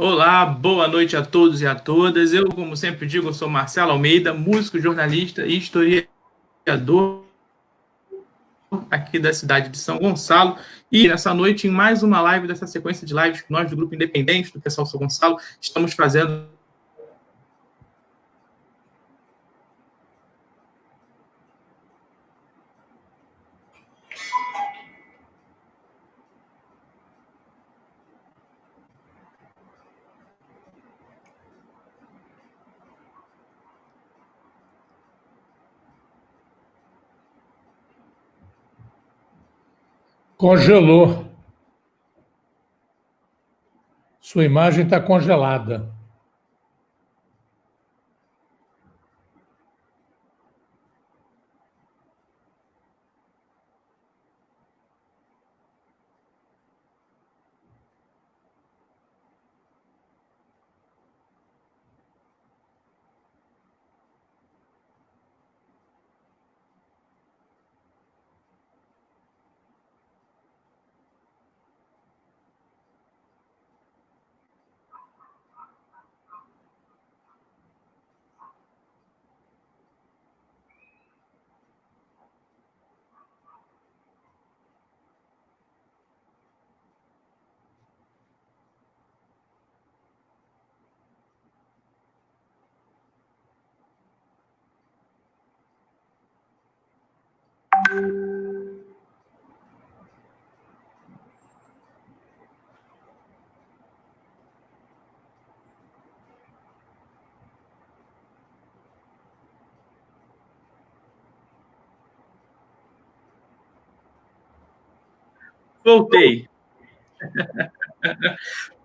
Olá, boa noite a todos e a todas. Eu, como sempre digo, sou Marcelo Almeida, músico, jornalista e historiador aqui da cidade de São Gonçalo. E nessa noite, em mais uma live dessa sequência de lives que nós do Grupo Independente, do Pessoal São Gonçalo, estamos fazendo. Congelou. Sua imagem está congelada. Voltei.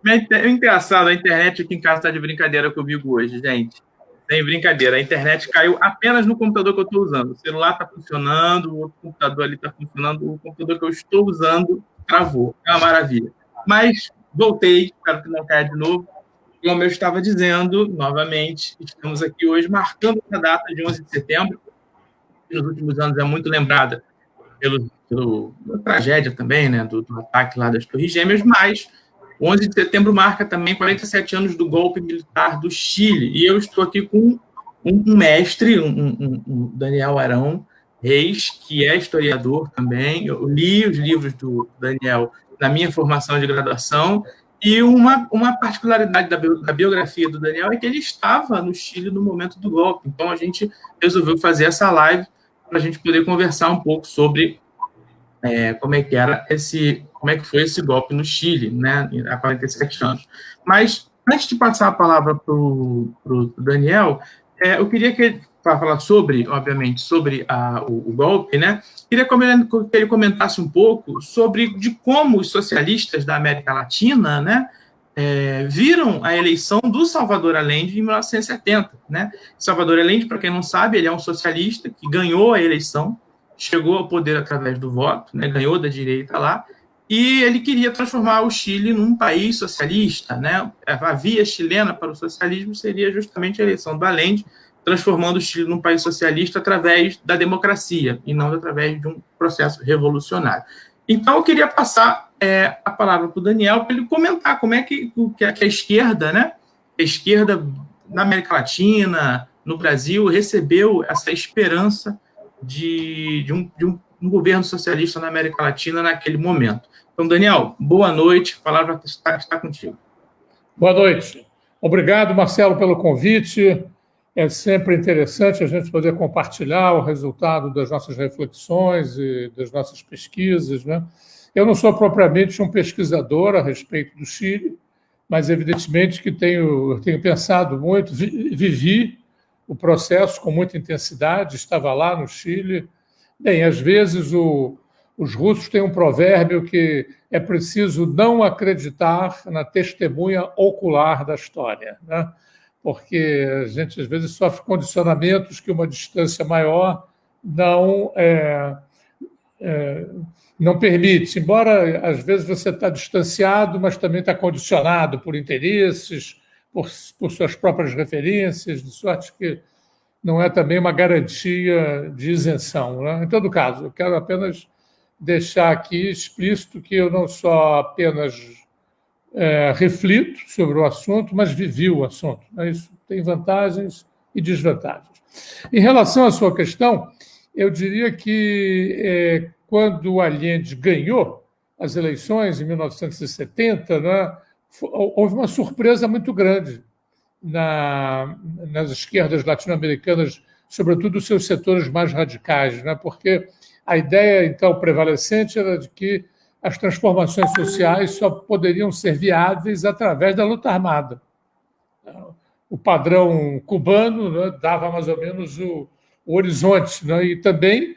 É engraçado, a internet aqui em casa está de brincadeira comigo hoje, gente. Sem brincadeira, a internet caiu apenas no computador que eu estou usando. O celular está funcionando, o outro computador ali está funcionando, o computador que eu estou usando travou. É uma maravilha. Mas voltei, espero que não caia de novo. Como eu estava dizendo, novamente, estamos aqui hoje marcando a data de 11 de setembro, que nos últimos anos é muito lembrada pela tragédia também, né, do ataque lá das Torres Gêmeas, mas 11 de setembro marca também 47 anos do golpe militar do Chile. E eu estou aqui com um mestre, Daniel Arão Reis, que é historiador também. Eu li os livros do Daniel na minha formação de graduação. E uma particularidade da biografia do Daniel é que ele estava no Chile no momento do golpe. Então, a gente resolveu fazer essa live para a gente poder conversar um pouco sobre como é que foi esse golpe no Chile, né, há 47 anos. Mas, antes de passar a palavra para o Daniel, eu queria para falar sobre, obviamente, sobre o golpe, né, queria que ele comentasse um pouco sobre de como os socialistas da América Latina, né, viram a eleição do Salvador Allende em 1970. Né? Salvador Allende, para quem não sabe, ele é um socialista que ganhou a eleição, chegou ao poder através do voto, né, ganhou da direita lá, e ele queria transformar o Chile num país socialista. Né? A via chilena para o socialismo seria justamente a eleição do Allende, transformando o Chile num país socialista através da democracia, e não através de um processo revolucionário. Então, eu queria passar a palavra para o Daniel, para ele comentar como é que a esquerda, né, a esquerda na América Latina, no Brasil, recebeu essa esperança de um governo socialista na América Latina naquele momento. Então, Daniel, boa noite, a palavra está contigo. Boa noite. Obrigado, Marcelo, pelo convite. É sempre interessante a gente poder compartilhar o resultado das nossas reflexões e das nossas pesquisas, né? Eu não sou propriamente um pesquisador a respeito do Chile, mas evidentemente que tenho pensado muito, vivi o processo com muita intensidade, estava lá no Chile. Bem, às vezes os russos têm um provérbio que é preciso não acreditar na testemunha ocular da história, né? Porque a gente às vezes sofre condicionamentos que uma distância maior não permite, embora às vezes você está distanciado, mas também está condicionado por interesses, por suas próprias referências, de sorte que não é também uma garantia de isenção. Né? Em todo caso, eu quero apenas deixar aqui explícito que eu não sou apenas reflito sobre o assunto, mas vivi o assunto. Isso tem vantagens e desvantagens. Em relação à sua questão, eu diria que quando o Allende ganhou as eleições em 1970, né, houve uma surpresa muito grande nas esquerdas latino-americanas, sobretudo os seus setores mais radicais, né, porque a ideia, então, prevalecente era de que as transformações sociais só poderiam ser viáveis através da luta armada. O padrão cubano, né, dava mais ou menos o horizonte, né, e também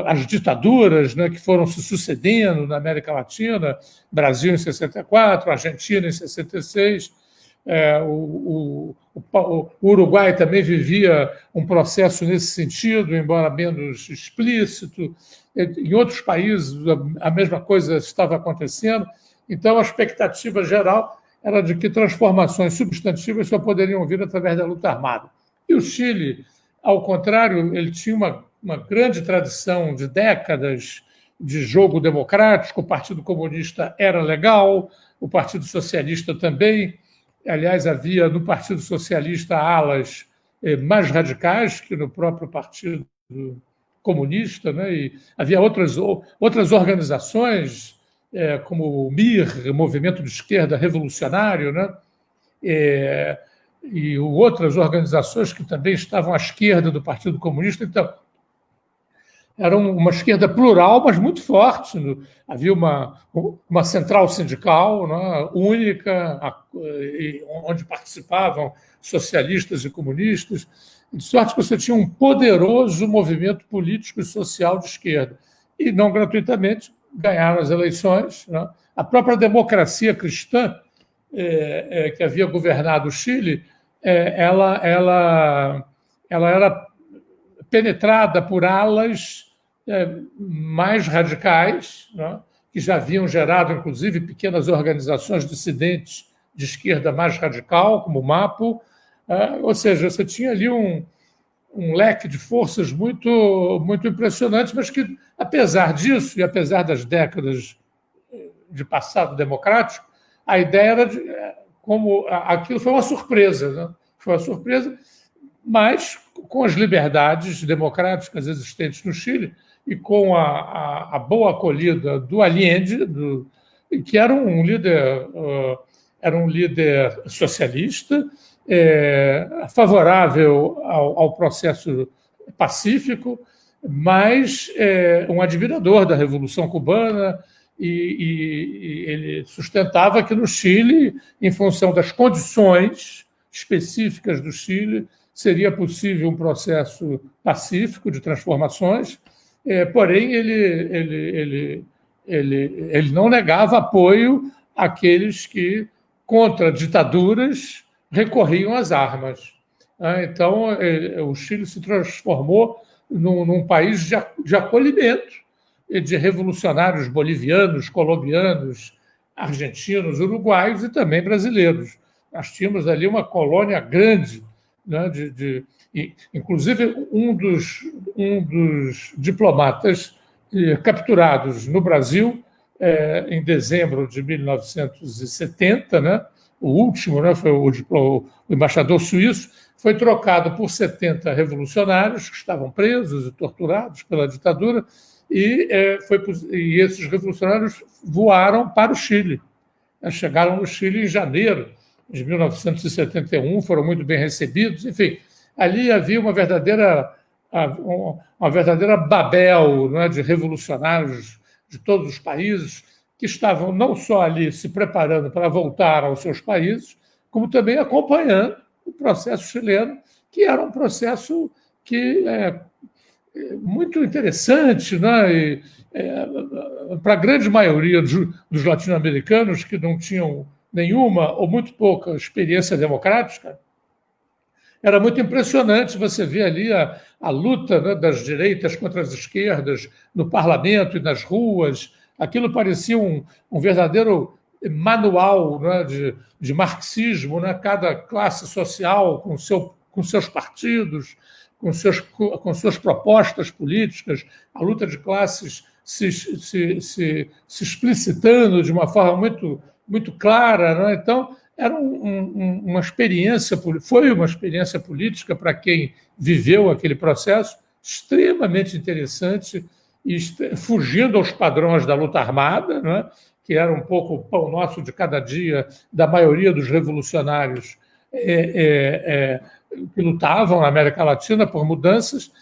as ditaduras, né, que foram se sucedendo na América Latina, Brasil em 64, Argentina em 66, o Uruguai também vivia um processo nesse sentido, embora menos explícito. Em outros países a mesma coisa estava acontecendo. Então, a expectativa geral era de que transformações substantivas só poderiam vir através da luta armada. E o Chile, ao contrário, ele tinha uma grande tradição de décadas de jogo democrático. O Partido Comunista era legal, o Partido Socialista também. Aliás, havia no Partido Socialista alas mais radicais que no próprio Partido Comunista, né? E havia outras organizações, como o MIR, Movimento de Esquerda Revolucionário, né? E outras organizações que também estavam à esquerda do Partido Comunista. Então, era uma esquerda plural, mas muito forte. Havia uma central sindical, né, única, onde participavam socialistas e comunistas, de sorte que você tinha um poderoso movimento político e social de esquerda. E, não gratuitamente, ganharam as eleições. Né? A própria democracia cristã, que havia governado o Chile, ela era penetrada por alas mais radicais, né, que já haviam gerado, inclusive, pequenas organizações dissidentes de esquerda mais radical, como o MAPO. Ou seja, você tinha ali um leque de forças muito, muito impressionante, mas que, apesar disso, e apesar das décadas de passado democrático, a ideia era como aquilo foi uma surpresa, né? Foi uma surpresa, mas com as liberdades democráticas existentes no Chile e com a boa acolhida do Allende, que era um líder socialista, favorável ao processo pacífico, mas um admirador da Revolução Cubana, e ele sustentava que no Chile, em função das condições específicas do Chile, seria possível um processo pacífico de transformações, porém ele não negava apoio àqueles que, contra ditaduras, recorriam às armas. Então, o Chile se transformou num país de acolhimento de revolucionários bolivianos, colombianos, argentinos, uruguaios e também brasileiros. Nós tínhamos ali uma colônia grande, né, inclusive um dos diplomatas capturados no Brasil em dezembro de 1970, né, o último, né, foi o embaixador suíço, foi trocado por 70 revolucionários que estavam presos e torturados pela ditadura, e esses revolucionários voaram para o Chile. Chegaram no Chile em janeiro de 1971, foram muito bem recebidos. Enfim, ali havia uma verdadeira Babel, né, de revolucionários de todos os países que estavam não só ali se preparando para voltar aos seus países, como também acompanhando o processo chileno, que era um processo que muito interessante, né? Para a grande maioria dos latino-americanos que não tinham nenhuma ou muito pouca experiência democrática, era muito impressionante você ver ali a luta, né, das direitas contra as esquerdas no parlamento e nas ruas. Aquilo parecia um verdadeiro manual, né, de marxismo, né? Cada classe social com seus partidos, com suas propostas políticas, a luta de classes se explicitando de uma forma muito, muito clara, não é? Então, era uma experiência, foi uma experiência política para quem viveu aquele processo extremamente interessante, e fugindo aos padrões da luta armada, não é? Que era um pouco o pão nosso de cada dia da maioria dos revolucionários que lutavam na América Latina por mudanças,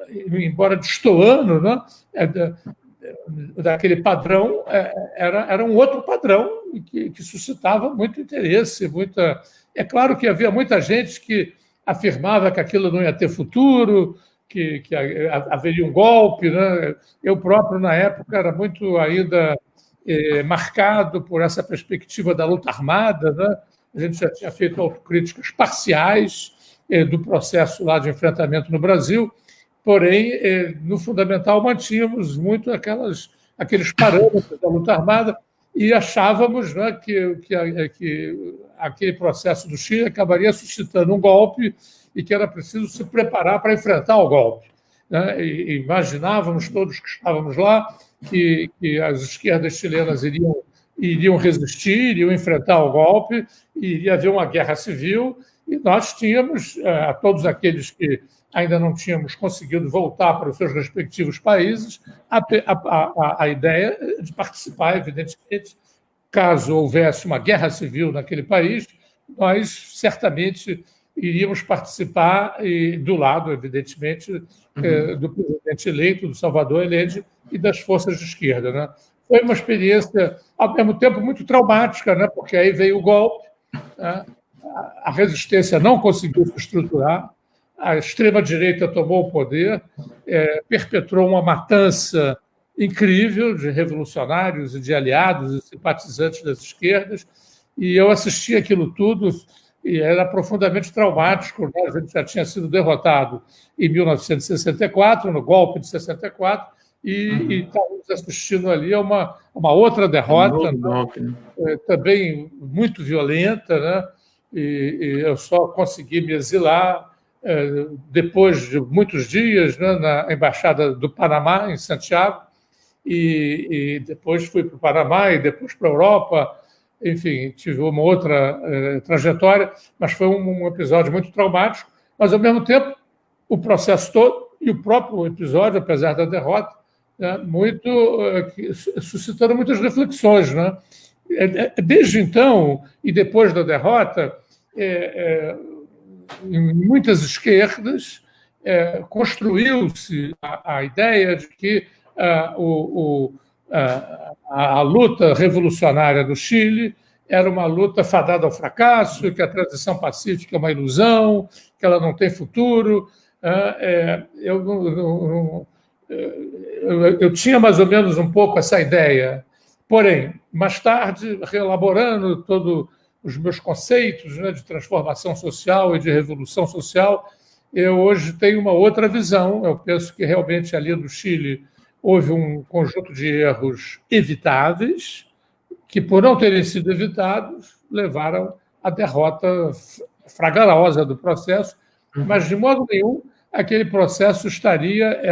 embora destoando, né, daquele padrão, era um outro padrão que suscitava muito interesse. É claro que havia muita gente que afirmava que aquilo não ia ter futuro, que haveria um golpe, né? Eu próprio, na época, era muito ainda marcado por essa perspectiva da luta armada, né? A gente já tinha feito autocríticas parciais do processo lá de enfrentamento no Brasil, porém, no fundamental, mantínhamos muito aqueles parâmetros da luta armada e achávamos, né, que aquele processo do Chile acabaria suscitando um golpe e que era preciso se preparar para enfrentar o golpe, né? E imaginávamos todos que estávamos lá que as esquerdas chilenas iriam resistir, iriam enfrentar o golpe, iria haver uma guerra civil, e nós tínhamos, a todos aqueles que ainda não tínhamos conseguido voltar para os seus respectivos países, a ideia de participar, evidentemente, caso houvesse uma guerra civil naquele país, nós certamente iríamos participar do lado, evidentemente, do presidente eleito, do Salvador Allende, e das forças de esquerda, né? Foi uma experiência, ao mesmo tempo, muito traumática, né? Porque aí veio o golpe, né? A resistência não conseguiu se estruturar, a extrema-direita tomou o poder, perpetrou uma matança incrível de revolucionários e de aliados e simpatizantes das esquerdas, e eu assisti aquilo tudo e era profundamente traumático, né? A gente já tinha sido derrotado em 1964, no golpe de 64, e estávamos assistindo ali a uma outra derrota, né? Também muito violenta, né? E eu só consegui me exilar depois de muitos dias, né, na Embaixada do Panamá, em Santiago, e depois fui para o Panamá e depois para a Europa. Enfim, tive uma outra trajetória, mas foi um episódio muito traumático, mas, ao mesmo tempo, o processo todo e o próprio episódio, apesar da derrota, né, suscitando muitas reflexões, né? Desde então, e depois da derrota, em muitas esquerdas, construiu-se a ideia de que a luta revolucionária do Chile era uma luta fadada ao fracasso, que a transição pacífica é uma ilusão, que ela não tem futuro. Eu tinha mais ou menos um pouco essa ideia. Porém, mais tarde, reelaborando todos os meus conceitos, né, de transformação social e de revolução social, eu hoje tenho uma outra visão. Eu penso que realmente ali no Chile houve um conjunto de erros evitáveis que, por não terem sido evitados, levaram à derrota fragorosa do processo, mas, de modo nenhum, aquele processo estaria, é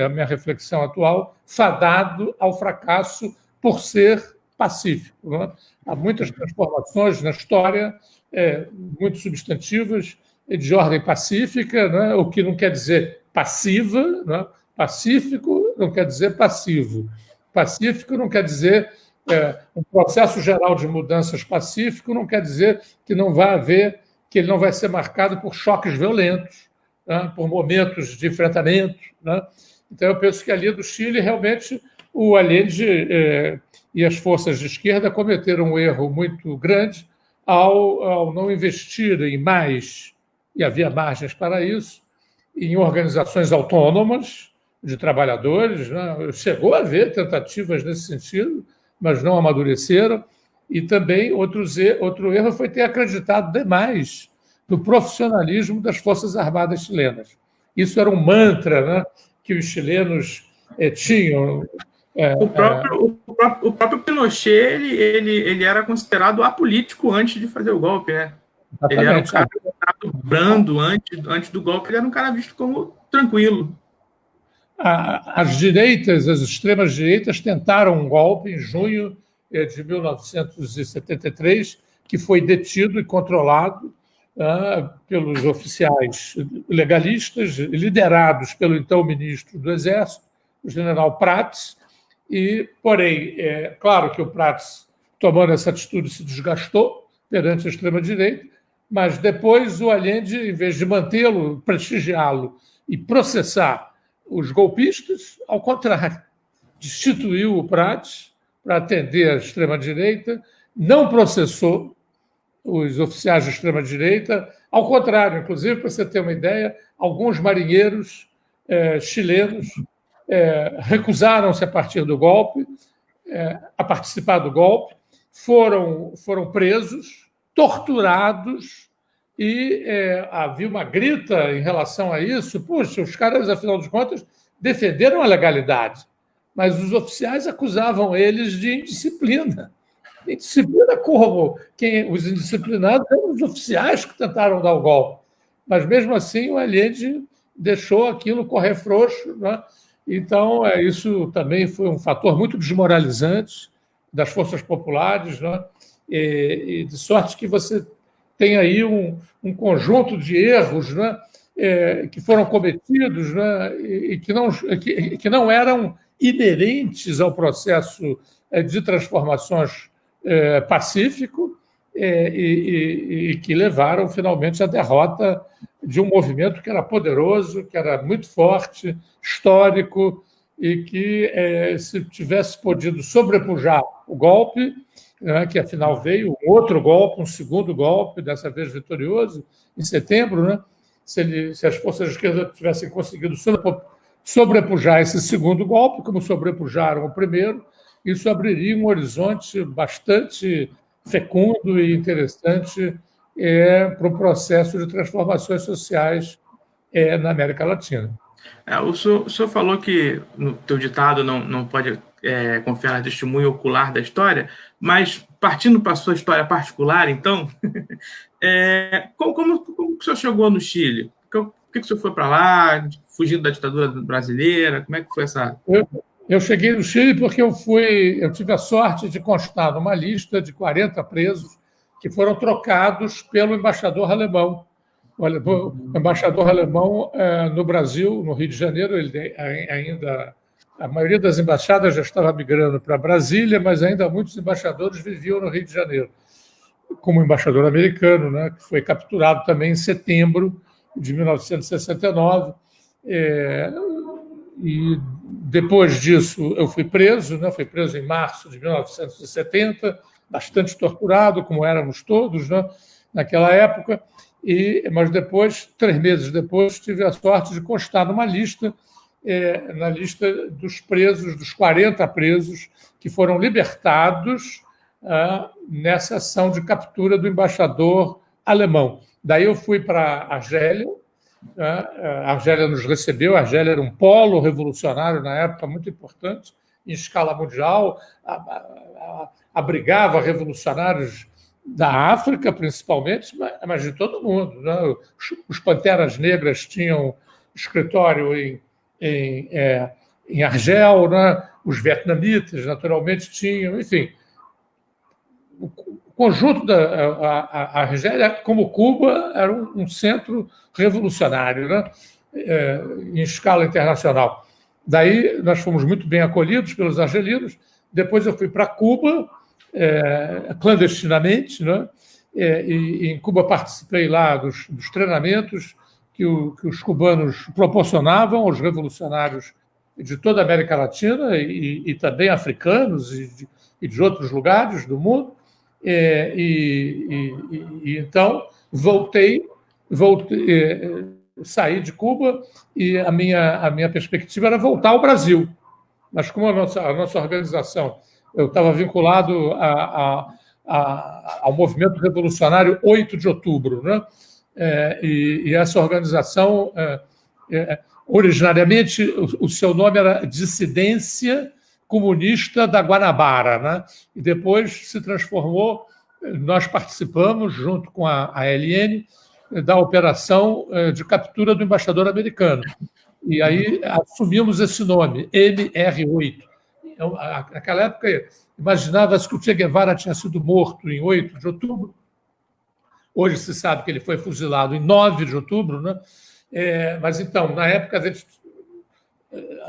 a minha reflexão atual, fadado ao fracasso por ser pacífico, né? Há muitas transformações na história, muito substantivas, de ordem pacífica, né? O que não quer dizer passiva, né? Pacífico não quer dizer passivo. Pacífico não quer dizer um processo geral de mudanças pacífico, não quer dizer que não vai haver, que ele não vai ser marcado por choques violentos, né? Por momentos de enfrentamento, né? Então, eu penso que ali do Chile, realmente, o Allende e as forças de esquerda cometeram um erro muito grande ao não investirem mais, e havia margens para isso, em organizações autônomas de trabalhadores, né? Chegou a haver tentativas nesse sentido, mas não amadureceram. E também outro erro foi ter acreditado demais no profissionalismo das Forças Armadas chilenas. Isso era um mantra, né, que os chilenos tinham. O próprio Pinochet ele era considerado apolítico antes de fazer o golpe, né? Exatamente. Ele era um cara brando antes do golpe, ele era um cara visto como tranquilo. As extremas direitas tentaram um golpe em junho de 1973, que foi detido e controlado pelos oficiais legalistas, liderados pelo então ministro do Exército, o general Prats, porém, é claro que o Prats, tomando essa atitude, se desgastou perante a extrema-direita, mas depois o Allende, em vez de mantê-lo, prestigiá-lo e processar os golpistas, ao contrário, destituiu o Prats para atender a extrema-direita, não processou os oficiais de extrema-direita, ao contrário, inclusive, para você ter uma ideia, alguns marinheiros chilenos recusaram-se a partir do golpe, a participar do golpe, foram presos, torturados, e havia uma grita em relação a isso. Puxa, os caras, afinal de contas, defenderam a legalidade, mas os oficiais acusavam eles de indisciplina. Indisciplina como? Os indisciplinados eram os oficiais que tentaram dar o golpe. Mas, mesmo assim, o Allende deixou aquilo correr frouxo, né? Então, isso também foi um fator muito desmoralizante das forças populares, né? E de sorte que você tem aí um conjunto de erros, né? Que foram cometidos, né? E que não eram inerentes ao processo de transformações pacífico e que levaram finalmente à derrota de um movimento que era poderoso, que era muito forte, histórico, e que, se tivesse podido sobrepujar o golpe, né, que afinal veio um outro golpe, um segundo golpe, dessa vez vitorioso, em setembro, né, se as forças de esquerda tivessem conseguido sobrepujar esse segundo golpe, como sobrepujaram o primeiro, isso abriria um horizonte bastante fecundo e interessante para o processo de transformações sociais na América Latina. O senhor falou que no teu ditado não pode confiar na testemunha ocular da história, mas partindo para a sua história particular, então, como que o senhor chegou no Chile? Por que o senhor foi para lá, fugindo da ditadura brasileira? Como é que foi essa... Eu cheguei no Chile porque eu tive a sorte de constar numa lista de 40 presos que foram trocados pelo embaixador alemão. O embaixador alemão no Brasil, no Rio de Janeiro, ele ainda... A maioria das embaixadas já estava migrando para Brasília, mas ainda muitos embaixadores viviam no Rio de Janeiro, como o embaixador americano, né, que foi capturado também em setembro de 1969. E depois disso eu fui preso, né? Fui preso em março de 1970, bastante torturado, como éramos todos, né, naquela época, mas depois, 3 meses depois, tive a sorte de constar numa lista, na lista dos presos, dos 40 presos que foram libertados nessa ação de captura do embaixador alemão. Daí eu fui para a Argélia. A Argélia nos recebeu. A Argélia era um polo revolucionário na época muito importante, em escala mundial, abrigava revolucionários da África, principalmente, mas de todo mundo, né? Os Panteras Negras tinham escritório em Argel, né? Os vietnamitas, naturalmente, tinham, enfim. O conjunto da Argélia, como Cuba, era um centro revolucionário, né? Em escala internacional. Daí nós fomos muito bem acolhidos pelos argelinos. Depois eu fui para Cuba, clandestinamente, né? E em Cuba participei lá dos treinamentos que os cubanos proporcionavam aos revolucionários de toda a América Latina e também africanos e de outros lugares do mundo. Então saí de Cuba e a minha perspectiva era voltar ao Brasil. Mas como a nossa organização, eu estava vinculado ao movimento revolucionário 8 de outubro, né? E essa organização, originariamente, o seu nome era Dissidência Comunista da Guanabara, né? E depois se transformou, nós participamos, junto com a ALN, da operação de captura do embaixador americano. E aí assumimos esse nome, MR8. Naquela época, Imaginava-se que o Che Guevara tinha sido morto em 8 de outubro. Hoje se sabe que ele foi fuzilado em 9 de outubro, né? Mas, então, na época, a gente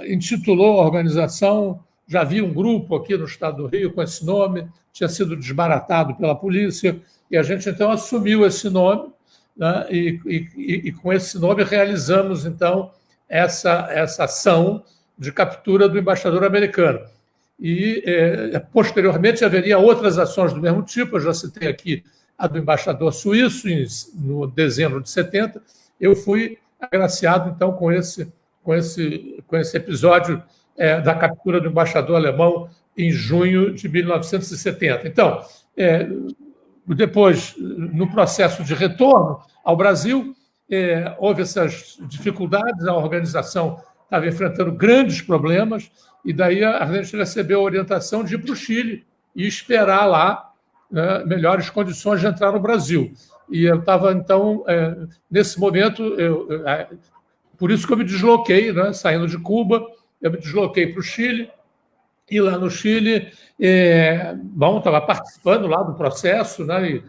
intitulou a organização, já havia um grupo aqui no estado do Rio com esse nome, tinha sido desbaratado pela polícia, e a gente, então, assumiu esse nome, né? E com esse nome realizamos, então, essa ação de captura do embaixador americano. E, posteriormente, haveria outras ações do mesmo tipo. Eu já citei aqui a do embaixador suíço, no dezembro de 70. Eu fui agraciado, então, com esse episódio da captura do embaixador alemão em junho de 1970. Então, depois, no processo de retorno ao Brasil, houve essas dificuldades, a organização estava enfrentando grandes problemas, e daí a gente recebeu a orientação de ir para o Chile e esperar lá, né, melhores condições de entrar no Brasil. E eu estava, então, nesse momento, por isso que eu me desloquei, né, saindo de Cuba, eu me desloquei para o Chile, e lá no Chile, estava participando lá do processo, né,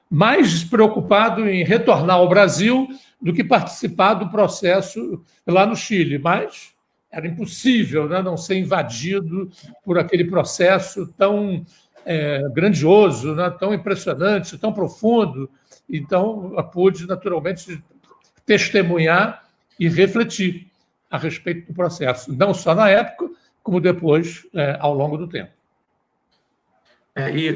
mais preocupado em retornar ao Brasil do que participar do processo lá no Chile, mas era impossível, né, não ser invadido por aquele processo tão grandioso, né, tão impressionante, tão profundo. Então, eu pude, naturalmente, testemunhar e refletir a respeito do processo, não só na época, como depois, ao longo do tempo. E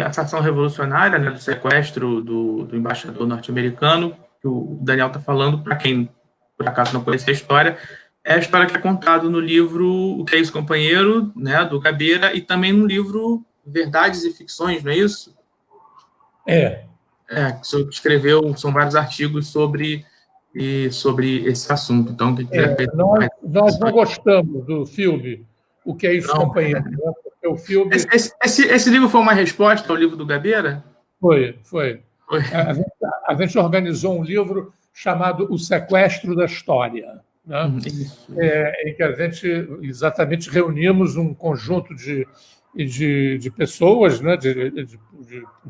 essa ação revolucionária, né, do sequestro do embaixador norte-americano, que o Daniel está falando, para quem, por acaso, não conhece a história, é a história que é contada no livro O Que é Isso, Companheiro, né, do Gabeira, e também no livro Verdades e Ficções, não é isso? Que escreveu, são vários artigos sobre esse assunto. Então, quem quiser nós não gostamos do filme O Que é Isso, Companheiro. Né? Porque o filme... esse livro foi uma resposta ao livro do Gabeira? Foi. A gente organizou um livro chamado O Sequestro da História, né? Em que a gente exatamente reunimos um conjunto de pessoas, né? de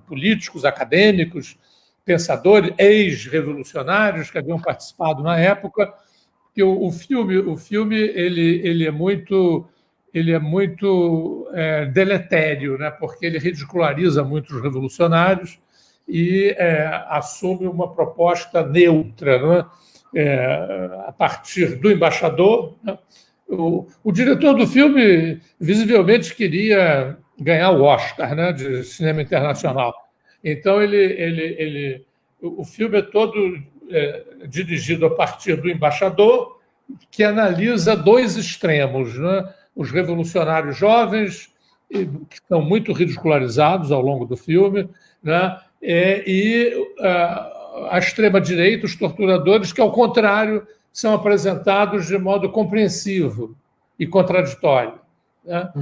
políticos, acadêmicos, pensadores, ex-revolucionários que haviam participado na época. Que o filme ele é muito deletério, né? Porque ele ridiculariza muito os revolucionários e assume uma proposta neutra, né? A partir do embaixador, né? O diretor do filme visivelmente queria ganhar o Oscar, né, de cinema internacional. Então, o filme é todo dirigido a partir do embaixador, que analisa dois extremos, né? Os revolucionários jovens, que são muito ridicularizados ao longo do filme, né? E a extrema-direita, os torturadores, que, ao contrário, são apresentados de modo compreensivo e contraditório, né?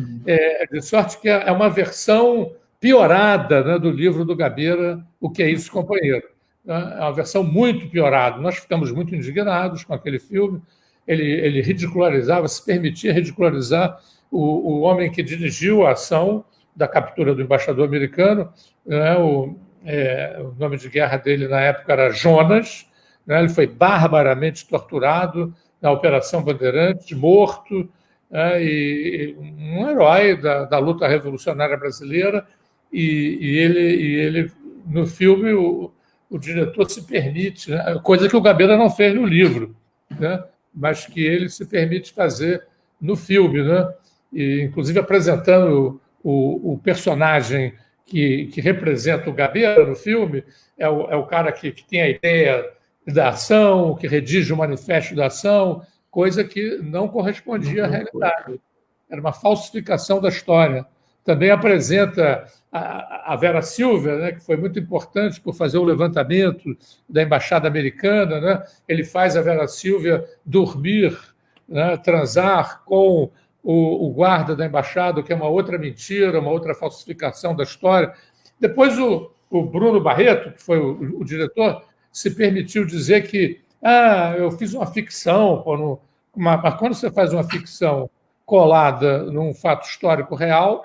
De sorte que é uma versão piorada, né, do livro do Gabeira, O Que é Isso, Companheiro. É uma versão muito piorada. Nós ficamos muito indignados com aquele filme. Ele ridicularizava, se permitia ridicularizar o homem que dirigiu a ação da captura do embaixador americano, né? O nome de guerra dele na época era Jonas, né? Ele foi barbaramente torturado na Operação Bandeirantes, morto, né? E um herói da luta revolucionária brasileira. E ele no filme, o diretor se permite, né? Coisa que o Gabeira não fez no livro, né? Mas que ele se permite fazer no filme, né? E, inclusive, apresentando o personagem que representa o Gabeira no filme, é o cara que tem a ideia da ação, que redige o manifesto da ação, coisa que não correspondia à realidade. Era uma falsificação da história. Também apresenta a Vera Silva, né, que foi muito importante por fazer o levantamento da embaixada americana, né? Ele faz a Vera Silva dormir, né, transar com o guarda da embaixada, que é uma outra mentira, uma outra falsificação da história. Depois o Bruno Barreto, que foi o diretor, se permitiu dizer que eu fiz uma ficção. Mas quando você faz uma ficção colada num fato histórico real,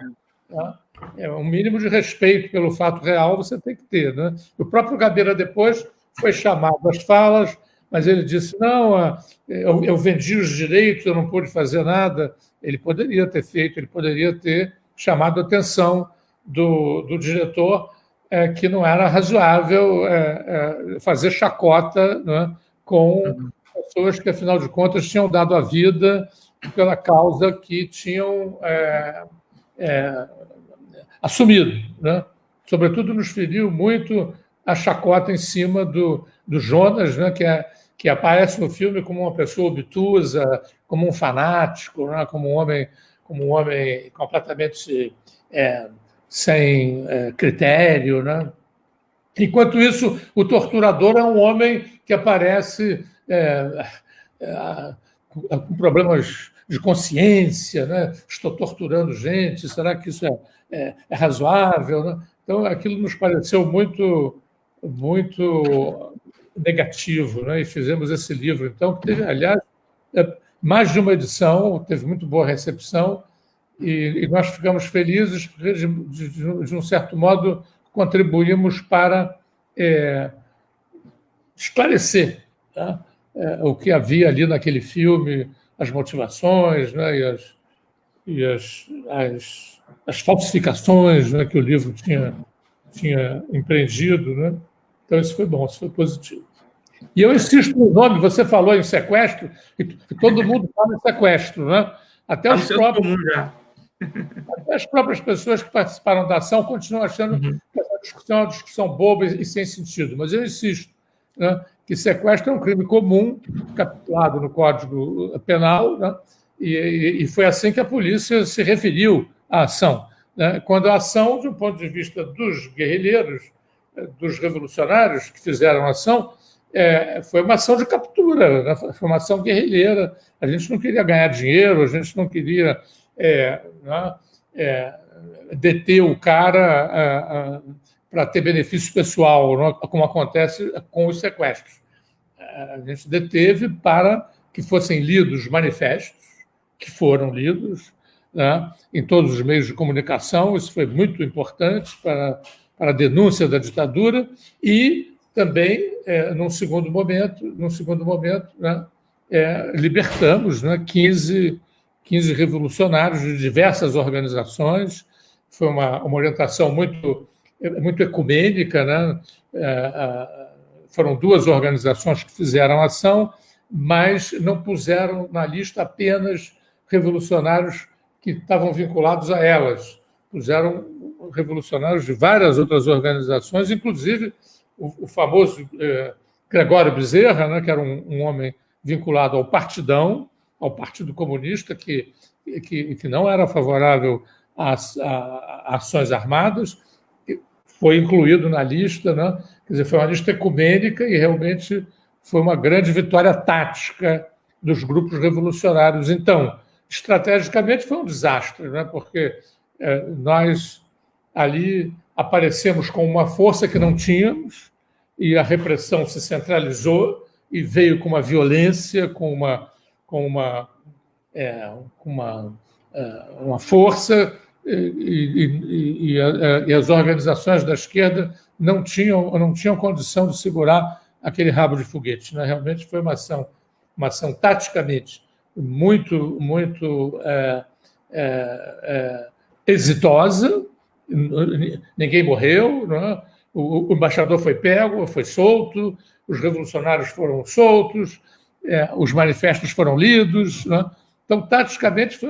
tá? Um mínimo de respeito pelo fato real você tem que ter, né? O próprio Gabeira depois foi chamado às falas, mas ele disse, não, eu vendi os direitos, eu não pude fazer nada. Ele poderia ter feito, ele poderia ter chamado a atenção do diretor, que não era razoável fazer chacota, né, com pessoas que, afinal de contas, tinham dado a vida pela causa que tinham assumido, né? Sobretudo nos feriu muito a chacota em cima do Jonas, né? Que aparece no filme como uma pessoa obtusa, como um fanático, né? Como um homem completamente sem critério, né? Enquanto isso, o torturador é um homem que aparece com problemas de consciência, né? Estou torturando gente, será que isso é razoável? Né? Então, aquilo nos pareceu muito, muito negativo, né? E fizemos esse livro, então, que teve, aliás, mais de uma edição, teve muito boa recepção, e nós ficamos felizes porque, de um certo modo, contribuímos para esclarecer, tá? O que havia ali naquele filme, as motivações, né? As falsificações, né, que o livro tinha empreendido. Né? Então, isso foi bom, isso foi positivo. E eu insisto no nome, você falou em sequestro, e todo mundo fala em sequestro, né? Até as próprias pessoas que participaram da ação continuam achando que essa discussão é uma discussão boba e sem sentido. Mas eu insisto, né, que sequestro é um crime comum, capitulado no Código Penal, né? E foi assim que a polícia se referiu à ação. Né? Quando a ação, de um ponto de vista dos guerrilheiros, dos revolucionários que fizeram a ação, foi uma ação de captura, né? Foi uma ação guerrilheira. A gente não queria ganhar dinheiro, a gente não queria deter o cara para ter benefício pessoal, né? Como acontece com os sequestros. A gente deteve para que fossem lidos manifestos, que foram lidos, né, em todos os meios de comunicação. Isso foi muito importante para a denúncia da ditadura e também, num segundo momento, né, libertamos, né, 15 revolucionários de diversas organizações. Foi uma orientação muito ecumênica, né? Foram 2 organizações que fizeram ação, mas não puseram na lista apenas revolucionários que estavam vinculados a elas. Puseram revolucionários de várias outras organizações, inclusive o famoso Gregório Bezerra, né, que era um homem vinculado ao Partidão, ao Partido Comunista, que não era favorável a ações armadas, foi incluído na lista, né? Quer dizer, foi uma lista ecumênica e realmente foi uma grande vitória tática dos grupos revolucionários. Então, estrategicamente foi um desastre, né? Porque nós ali aparecemos com uma força que não tínhamos e a repressão se centralizou e veio com uma violência, com uma força, e as organizações da esquerda não tinham condição de segurar aquele rabo de foguete. Né? Realmente foi uma ação taticamente muito, muito exitosa. Ninguém morreu, né? O embaixador foi pego, foi solto, os revolucionários foram soltos, os manifestos foram lidos. Né? Então, taticamente, foi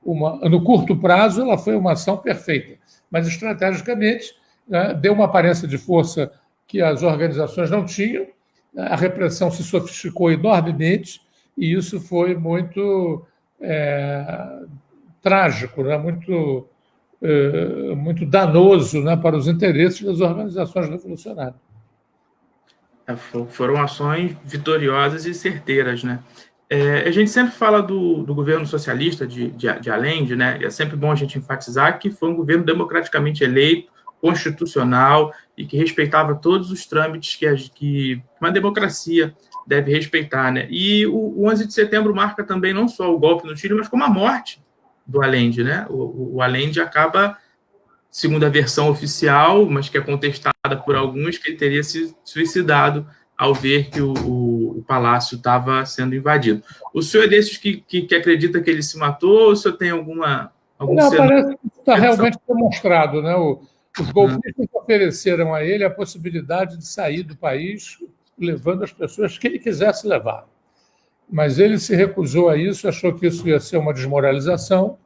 no curto prazo, ela foi uma ação perfeita, mas estrategicamente, né, deu uma aparência de força que as organizações não tinham, a repressão se sofisticou enormemente e isso foi muito trágico, né, muito danoso, né, para os interesses das organizações revolucionárias. Foram ações vitoriosas e certeiras, né? A gente sempre fala do governo socialista de Allende, né? É sempre bom a gente enfatizar que foi um governo democraticamente eleito, constitucional e que respeitava todos os trâmites que uma democracia deve respeitar, né? E o 11 de setembro marca também não só o golpe no Chile, mas como a morte do Allende, né? O Allende acaba, segundo a versão oficial, mas que é contestada por alguns, que ele teria se suicidado ao ver que o palácio estava sendo invadido. O senhor é desses que acredita que ele se matou, ou o senhor tem algum Não, cenário? parece que está realmente demonstrado, né? Os golpistas ofereceram a ele a possibilidade de sair do país levando as pessoas que ele quisesse levar. Mas ele se recusou a isso, achou que isso ia ser uma desmoralização,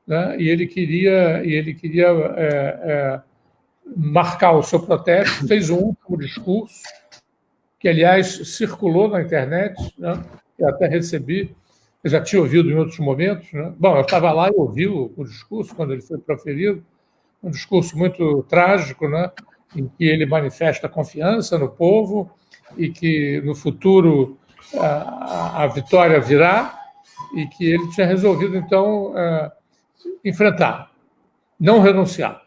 né? E ele queria marcar o seu protesto, fez um último discurso, que, aliás, circulou na internet, né? Eu até recebi, eu já tinha ouvido em outros momentos, né? Bom, eu estava lá e ouvi o discurso quando ele foi proferido, um discurso muito trágico, né? Em que ele manifesta confiança no povo e que, no futuro, a vitória virá e que ele tinha resolvido, então, enfrentar, não renunciar.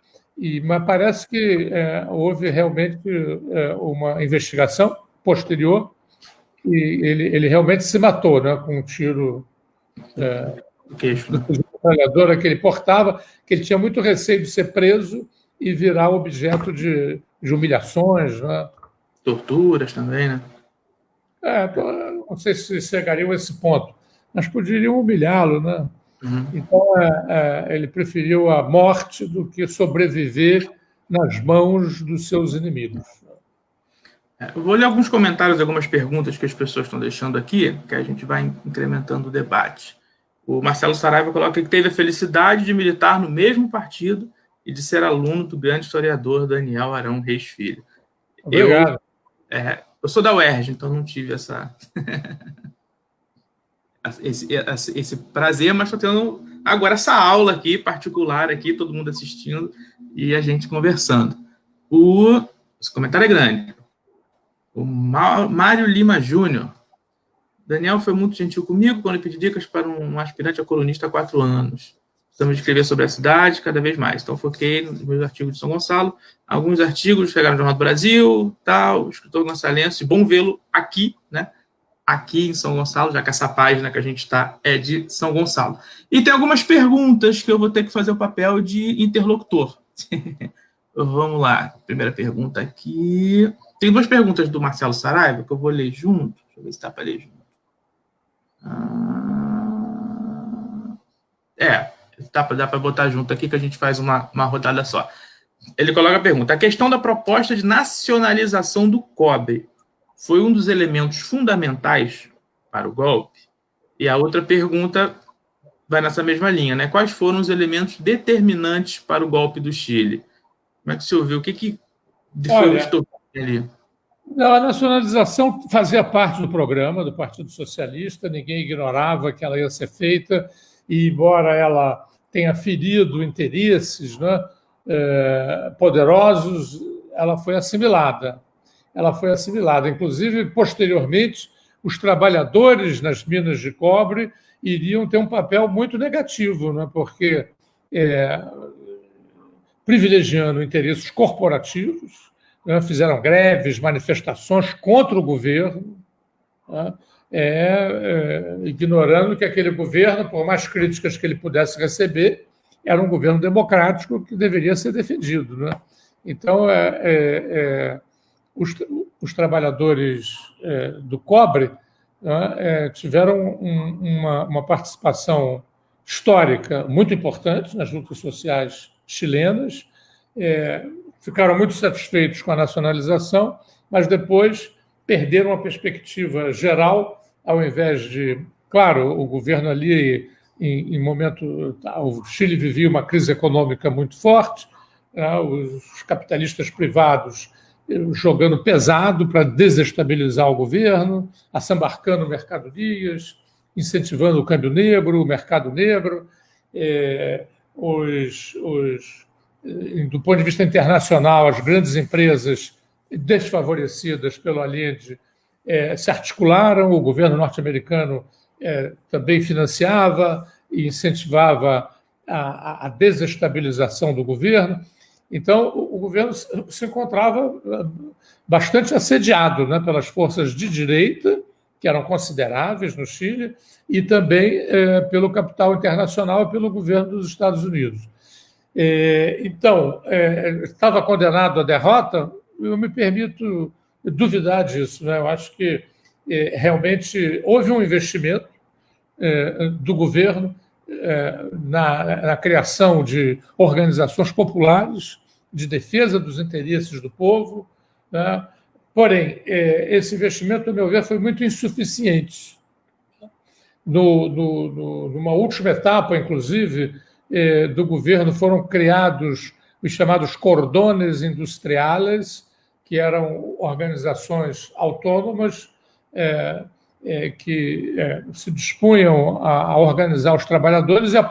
Mas parece que houve realmente uma investigação posterior e ele realmente se matou, né, com um tiro do metralhadora que ele portava, que ele tinha muito receio de ser preso e virar objeto de humilhações, né? Torturas também, né? Não sei se chegariam a esse ponto, mas poderiam humilhá-lo, né? Uhum. Então, ele preferiu a morte do que sobreviver nas mãos dos seus inimigos. Eu vou ler alguns comentários, algumas perguntas que as pessoas estão deixando aqui, que a gente vai incrementando o debate. O Marcelo Saraiva coloca que teve a felicidade de militar no mesmo partido e de ser aluno do grande historiador Daniel Arão Reis Filho. Obrigado. Eu sou da UERJ, então não tive esse prazer, mas estou tendo agora essa aula aqui, particular, aqui, todo mundo assistindo e a gente conversando. Esse comentário é grande. O Mário Lima Júnior. Daniel foi muito gentil comigo quando eu pedi dicas para um aspirante a colunista há 4 anos. Precisamos escrever sobre a cidade cada vez mais. Então, foquei nos meus artigos de São Gonçalo. Alguns artigos chegaram no Jornal do Brasil, tal, o escritor gonçalense. Bom vê-lo aqui, né? Aqui em São Gonçalo, já que essa página que a gente está é de São Gonçalo. E tem algumas perguntas que eu vou ter que fazer o papel de interlocutor. Vamos lá. Primeira pergunta aqui. Tem 2 perguntas do Marcelo Saraiva que eu vou ler junto. Deixa eu ver se dá para ler junto. Dá para botar junto aqui que a gente faz uma rodada só. Ele coloca a pergunta: a questão da proposta de nacionalização do cobre foi um dos elementos fundamentais para o golpe? E a outra pergunta vai nessa mesma linha, né? Quais foram os elementos determinantes para o golpe do Chile? Como é que você ouviu? O que foi o estopim ali? A nacionalização fazia parte do programa do Partido Socialista, ninguém ignorava que ela ia ser feita, e embora ela tenha ferido interesses, né, poderosos, ela foi assimilada. Inclusive, posteriormente, os trabalhadores nas minas de cobre iriam ter um papel muito negativo, né, porque privilegiando interesses corporativos, fizeram greves, manifestações contra o governo, né? Ignorando que aquele governo, por mais críticas que ele pudesse receber, era um governo democrático que deveria ser defendido, né? Então, os trabalhadores do cobre, né, tiveram uma participação histórica muito importante nas lutas sociais chilenas, ficaram muito satisfeitos com a nacionalização, mas depois perderam a perspectiva geral, ao invés de... Claro, o governo ali, em momento... O Chile vivia uma crise econômica muito forte, né, os capitalistas privados jogando pesado para desestabilizar o governo, assambarcando mercadorias, incentivando o câmbio negro, o mercado negro, do ponto de vista internacional, as grandes empresas desfavorecidas pelo Allende se articularam, o governo norte-americano também financiava e incentivava a desestabilização do governo. Então, o governo se encontrava bastante assediado, né, pelas forças de direita que eram consideráveis no Chile, e também pelo capital internacional e pelo governo dos Estados Unidos. Então, estava condenado à derrota, eu me permito duvidar disso, né? Eu acho que realmente houve um investimento do governo na criação de organizações populares de defesa dos interesses do povo, né? Porém, esse investimento, a meu ver, foi muito insuficiente. Numa última etapa, inclusive, do governo, foram criados os chamados cordones industriales, que eram organizações autônomas que se dispunham a organizar os trabalhadores e a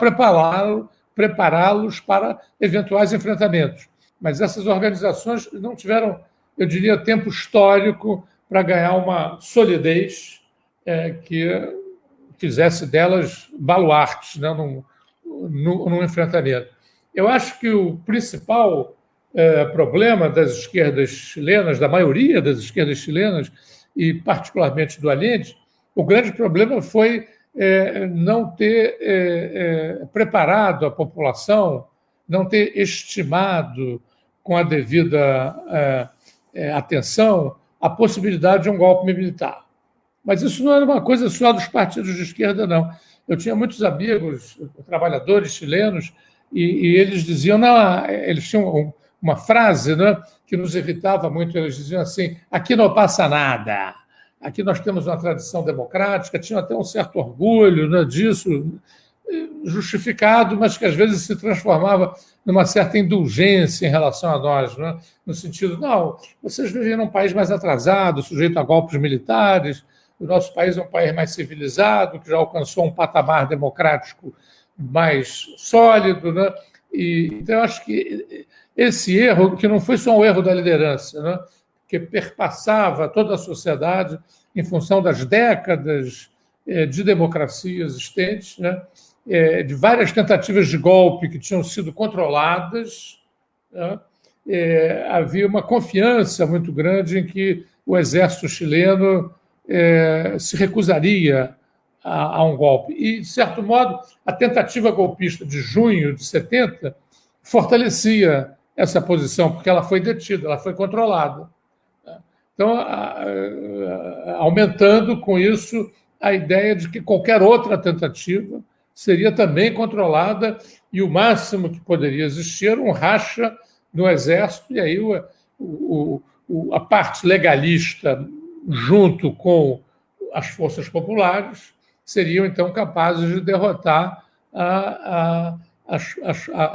prepará-los para eventuais enfrentamentos. Mas essas organizações não tiveram, eu diria, tempo histórico para ganhar uma solidez que fizesse delas baluartes, né, num enfrentamento. Eu acho que o principal problema das esquerdas chilenas, da maioria das esquerdas chilenas, e particularmente do Allende, o grande problema foi não ter preparado a população, não ter estimado com a devida atenção a possibilidade de um golpe militar. Mas isso não era uma coisa só dos partidos de esquerda, não. Eu tinha muitos amigos, trabalhadores chilenos, e eles diziam, não, eles tinham uma frase, né, que nos irritava muito, eles diziam assim, aqui não passa nada, aqui nós temos uma tradição democrática, tinham até um certo orgulho, né, disso, justificado, mas que às vezes se transformava numa certa indulgência em relação a nós, né, no sentido, não, vocês vivem num país mais atrasado, sujeito a golpes militares, o nosso país é um país mais civilizado, que já alcançou um patamar democrático mais sólido, né? Então, eu acho que esse erro, que não foi só um erro da liderança, né? Que perpassava toda a sociedade em função das décadas de democracia existentes, né? De várias tentativas de golpe que tinham sido controladas, né? Havia uma confiança muito grande em que o exército chileno se recusaria a um golpe. E, de certo modo, a tentativa golpista de junho de 70 fortalecia essa posição, porque ela foi detida, ela foi controlada. Então, aumentando com isso a ideia de que qualquer outra tentativa seria também controlada e o máximo que poderia existir era um racha no Exército, e aí a parte legalista, junto com as forças populares, seriam, então, capazes de derrotar a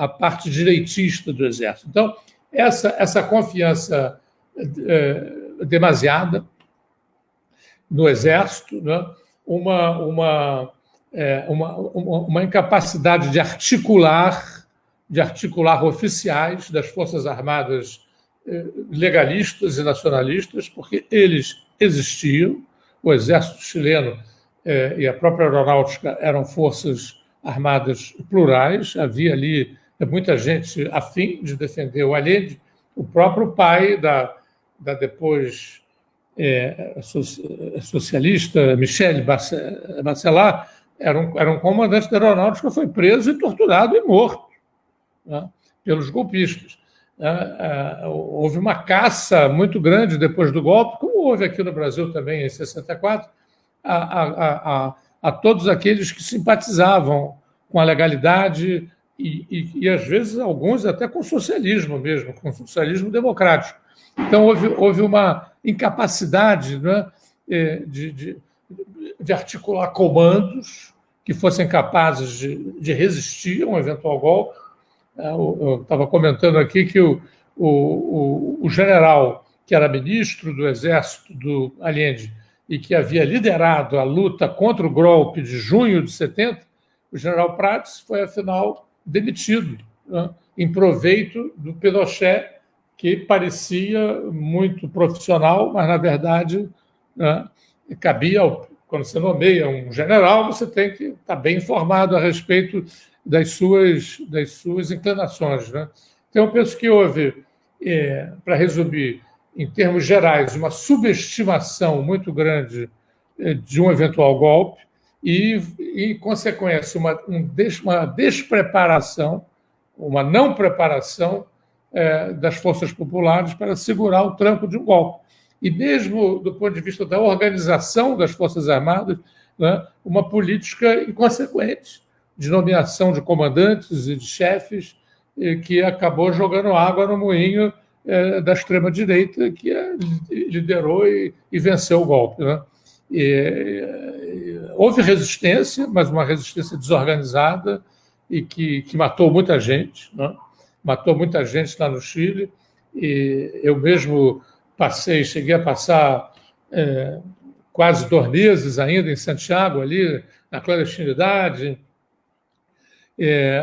parte direitista do Exército. Então, essa confiança demasiada no Exército, né? uma incapacidade de articular oficiais das Forças Armadas legalistas e nacionalistas, porque eles existiam, o Exército chileno e a própria aeronáutica eram forças armadas plurais, havia ali muita gente afim de defender o Allende, o próprio pai da depois socialista Michel Bachelar era um comandante da aeronáutica, foi preso e torturado e morto, né, pelos golpistas. Houve uma caça muito grande depois do golpe, como houve aqui no Brasil também em 64, a todos aqueles que simpatizavam com a legalidade e às vezes, alguns até com o socialismo mesmo, com o socialismo democrático. Então, houve uma incapacidade, né, de articular comandos que fossem capazes de resistir a um eventual golpe. Eu estava comentando aqui que o general, que era ministro do Exército do Allende e que havia liderado a luta contra o golpe de junho de 70, o general Prats foi, afinal, demitido, né, em proveito do Pinochet, que parecia muito profissional, mas, na verdade, né, cabia, quando você nomeia um general, você tem que estar bem informado a respeito das suas inclinações, né? Então, eu penso que houve, para resumir, em termos gerais, uma subestimação muito grande de um eventual golpe e em consequência, uma despreparação, uma não preparação das forças populares para segurar o tranco de um golpe. E mesmo do ponto de vista da organização das Forças Armadas, né, uma política inconsequente de nomeação de comandantes e de chefes que acabou jogando água no moinho da extrema-direita, que liderou e venceu o golpe. Né? Houve resistência, mas uma resistência desorganizada e que matou muita gente, né? Matou muita gente lá no Chile. E eu mesmo cheguei a passar quase 2 meses ainda em Santiago, ali na clandestinidade,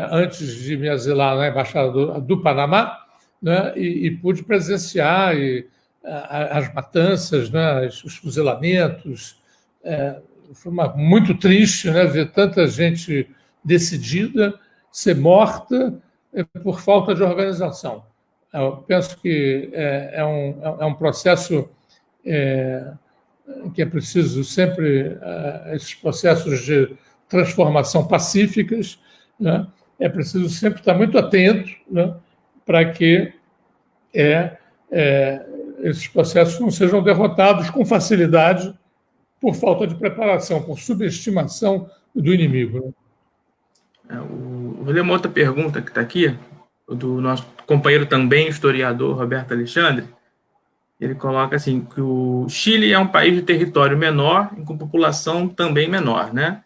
antes de me asilar na Embaixada do Panamá, né, e pude presenciar as matanças, né, os fuzilamentos. Foi muito triste, né, ver tanta gente decidida ser morta por falta de organização. Eu penso que é um processo que é preciso sempre, esses processos de transformação pacíficas, né, é preciso sempre estar muito atento, né, para que esses processos não sejam derrotados com facilidade por falta de preparação, por subestimação do inimigo. Vou ler uma outra pergunta que está aqui, do nosso companheiro também historiador, Roberto Alexandre. Ele coloca assim, que o Chile é um país de território menor e com população também menor, né?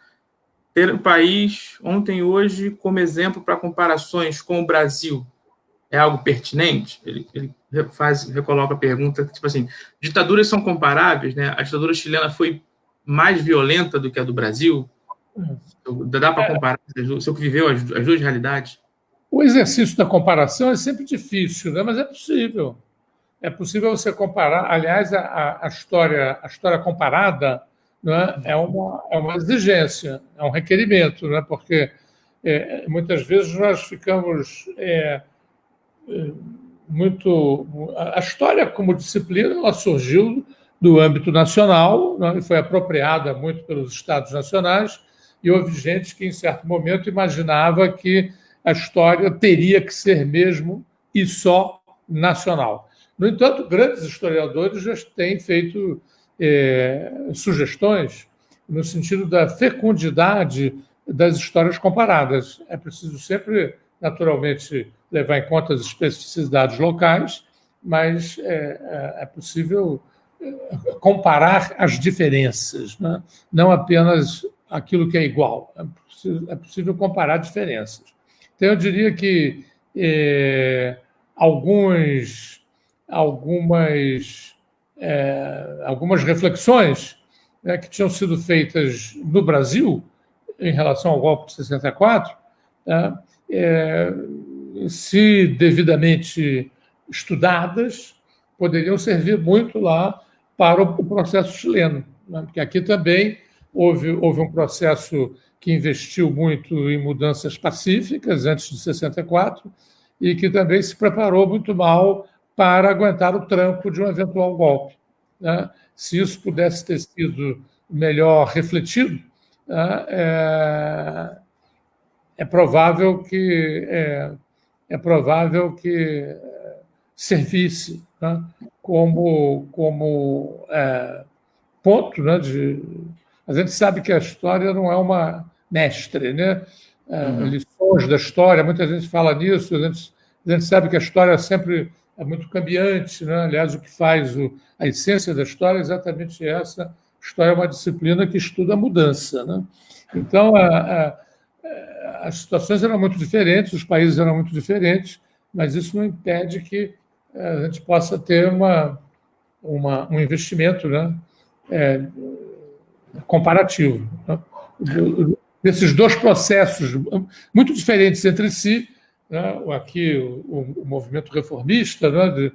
Ter o país ontem e hoje como exemplo para comparações com o Brasil é algo pertinente? Ele recoloca a pergunta, tipo assim, ditaduras são comparáveis, né? A ditadura chilena foi mais violenta do que a do Brasil? Dá para comparar? Você que viveu as duas realidades? O exercício da comparação é sempre difícil, né? Mas é possível. É possível você comparar. Aliás, a história comparada, né, é uma exigência, é um requerimento, né? Porque muitas vezes nós ficamos muito... A história como disciplina ela surgiu do âmbito nacional, né, e foi apropriada muito pelos Estados nacionais, e houve gente que, em certo momento, imaginava que a história teria que ser mesmo e só nacional. No entanto, grandes historiadores já têm feito sugestões no sentido da fecundidade das histórias comparadas. É preciso sempre, naturalmente, levar em conta as especificidades locais, mas é possível comparar as diferenças, né? Não apenas aquilo que é igual. É possível comparar diferenças. Então, eu diria que algumas reflexões, né, que tinham sido feitas no Brasil em relação ao golpe de 64, né, se devidamente estudadas, poderiam servir muito lá para o processo chileno, né? Porque aqui também houve um processo que investiu muito em mudanças pacíficas antes de 64 e que também se preparou muito mal para aguentar o tranco de um eventual golpe, né? Se isso pudesse ter sido melhor refletido, né, é provável que servisse, né, como ponto, né, a gente sabe que a história não é uma mestre, né? Lições da história, muita gente fala nisso, a gente sabe que a história sempre é muito cambiante, né? Aliás, o que faz a essência da história é exatamente essa. A história é uma disciplina que estuda a mudança, né? Então, as situações eram muito diferentes, os países eram muito diferentes, mas isso não impede que a gente possa ter um investimento, né, comparativo, né, desses dois processos muito diferentes entre si, né, aqui o movimento reformista, né,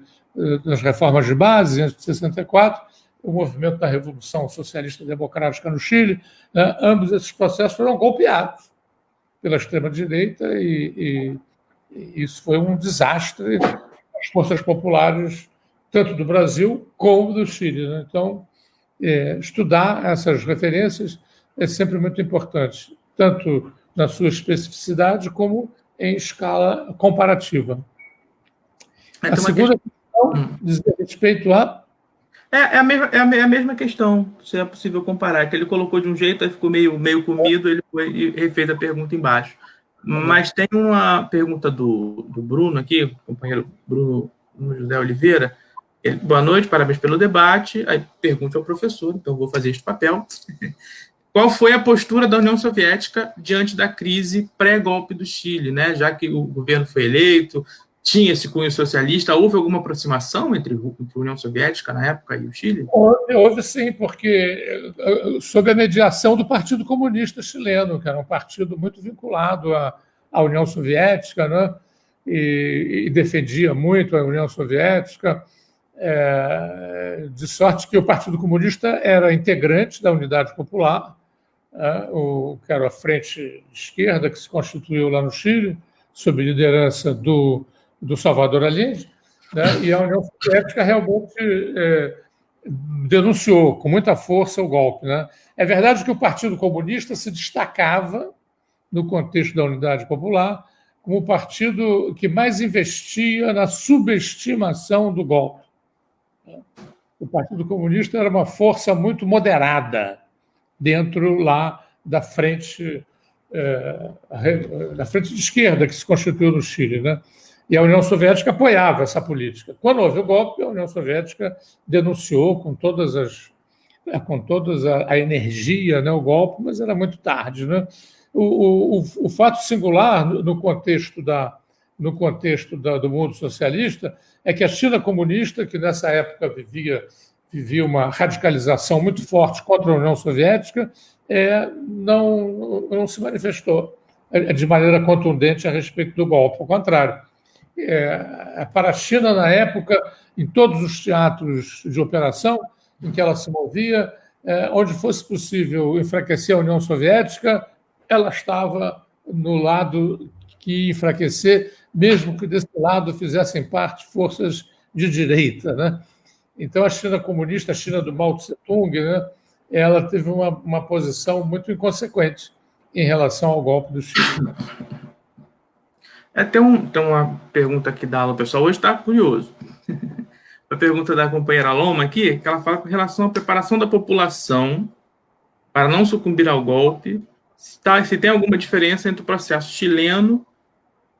das reformas de base, antes de 64, o movimento da Revolução Socialista Democrática no Chile, né, ambos esses processos foram golpeados pela extrema-direita e isso foi um desastre as forças populares, tanto do Brasil como do Chile, né? Então, Estudar essas referências é sempre muito importante, tanto na sua especificidade como em escala comparativa. A segunda questão diz respeito a... É a mesma questão, se é possível comparar, que ele colocou de um jeito, aí ficou meio comido, ele foi e refez a pergunta embaixo. Mas tem uma pergunta do Bruno aqui, o companheiro Bruno José Oliveira. Boa noite, parabéns pelo debate. Aí pergunta ao professor, então vou fazer este papel. Qual foi a postura da União Soviética diante da crise pré-golpe do Chile, né? Já que o governo foi eleito, tinha esse cunho socialista, houve alguma aproximação entre a União Soviética na época e o Chile? Houve sim, porque sob a mediação do Partido Comunista Chileno, que era um partido muito vinculado à União Soviética, né? E defendia muito a União Soviética, de sorte que o Partido Comunista era integrante da Unidade Popular, que era a frente de esquerda que se constituiu lá no Chile, sob liderança do Salvador Allende, né? E a União Soviética realmente denunciou com muita força o golpe, né? É verdade que o Partido Comunista se destacava, no contexto da Unidade Popular, como o partido que mais investia na subestimação do golpe. O Partido Comunista era uma força muito moderada dentro lá da frente de esquerda que se constituiu no Chile, né? E a União Soviética apoiava essa política. Quando houve o golpe, a União Soviética denunciou com toda a energia, né, o golpe, mas era muito tarde, né? O fato singular no contexto do mundo socialista é que a China comunista, que nessa época vivia uma radicalização muito forte contra a União Soviética, não se manifestou de maneira contundente a respeito do golpe. Ao contrário, para a China, na época, em todos os teatros de operação em que ela se movia, onde fosse possível enfraquecer a União Soviética, ela estava no lado que ia enfraquecer, mesmo que desse lado fizessem parte forças de direita, né? Então, a China comunista, a China do Mao Tse-tung, né, ela teve uma posição muito inconsequente em relação ao golpe do Chile. Tem uma pergunta aqui da aula, pessoal. Hoje está curioso. A pergunta da companheira Loma aqui, que ela fala com relação à preparação da população para não sucumbir ao golpe, se tem alguma diferença entre o processo chileno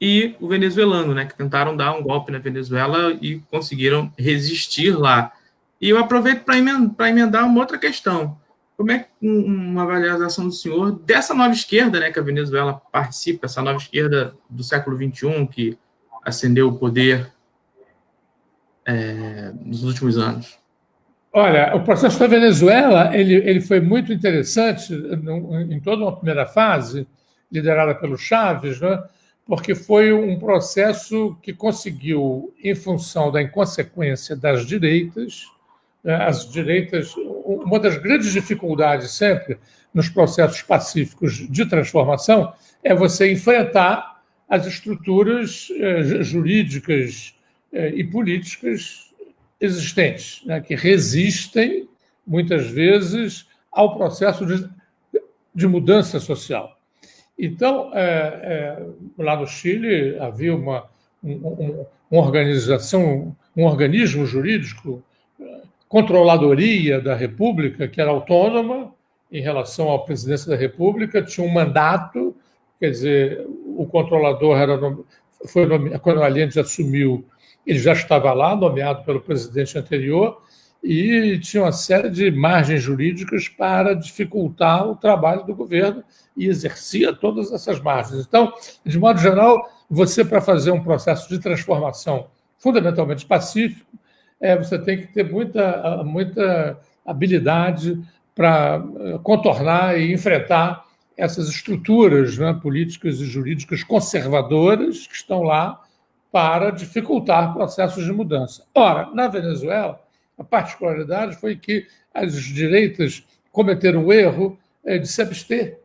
e o venezuelano, né, que tentaram dar um golpe na Venezuela e conseguiram resistir lá. E eu aproveito para emendar uma outra questão. Como é uma avaliação do senhor dessa nova esquerda, né, que a Venezuela participa, essa nova esquerda do século XXI, que ascendeu o poder nos últimos anos? Olha, o processo da Venezuela ele foi muito interessante em toda uma primeira fase, liderada pelo Chávez, né, porque foi um processo que conseguiu, em função da inconsequência das direitas, as direitas, uma das grandes dificuldades sempre nos processos pacíficos de transformação é você enfrentar as estruturas jurídicas e políticas existentes, né, que resistem, muitas vezes, ao processo de mudança social. Então, lá no Chile, havia uma organização, um organismo jurídico, Controladoria da República, que era autônoma em relação à presidência da República, tinha um mandato, quer dizer, o controlador quando o Allende assumiu, ele já estava lá, nomeado pelo presidente anterior, e tinha uma série de margens jurídicas para dificultar o trabalho do governo e exercia todas essas margens. Então, de modo geral, você, para fazer um processo de transformação fundamentalmente pacífico, você tem que ter muita habilidade para contornar e enfrentar essas estruturas, né, políticas e jurídicas conservadoras que estão lá para dificultar processos de mudança. Ora, na Venezuela, a particularidade foi que as direitas cometeram o erro de se abster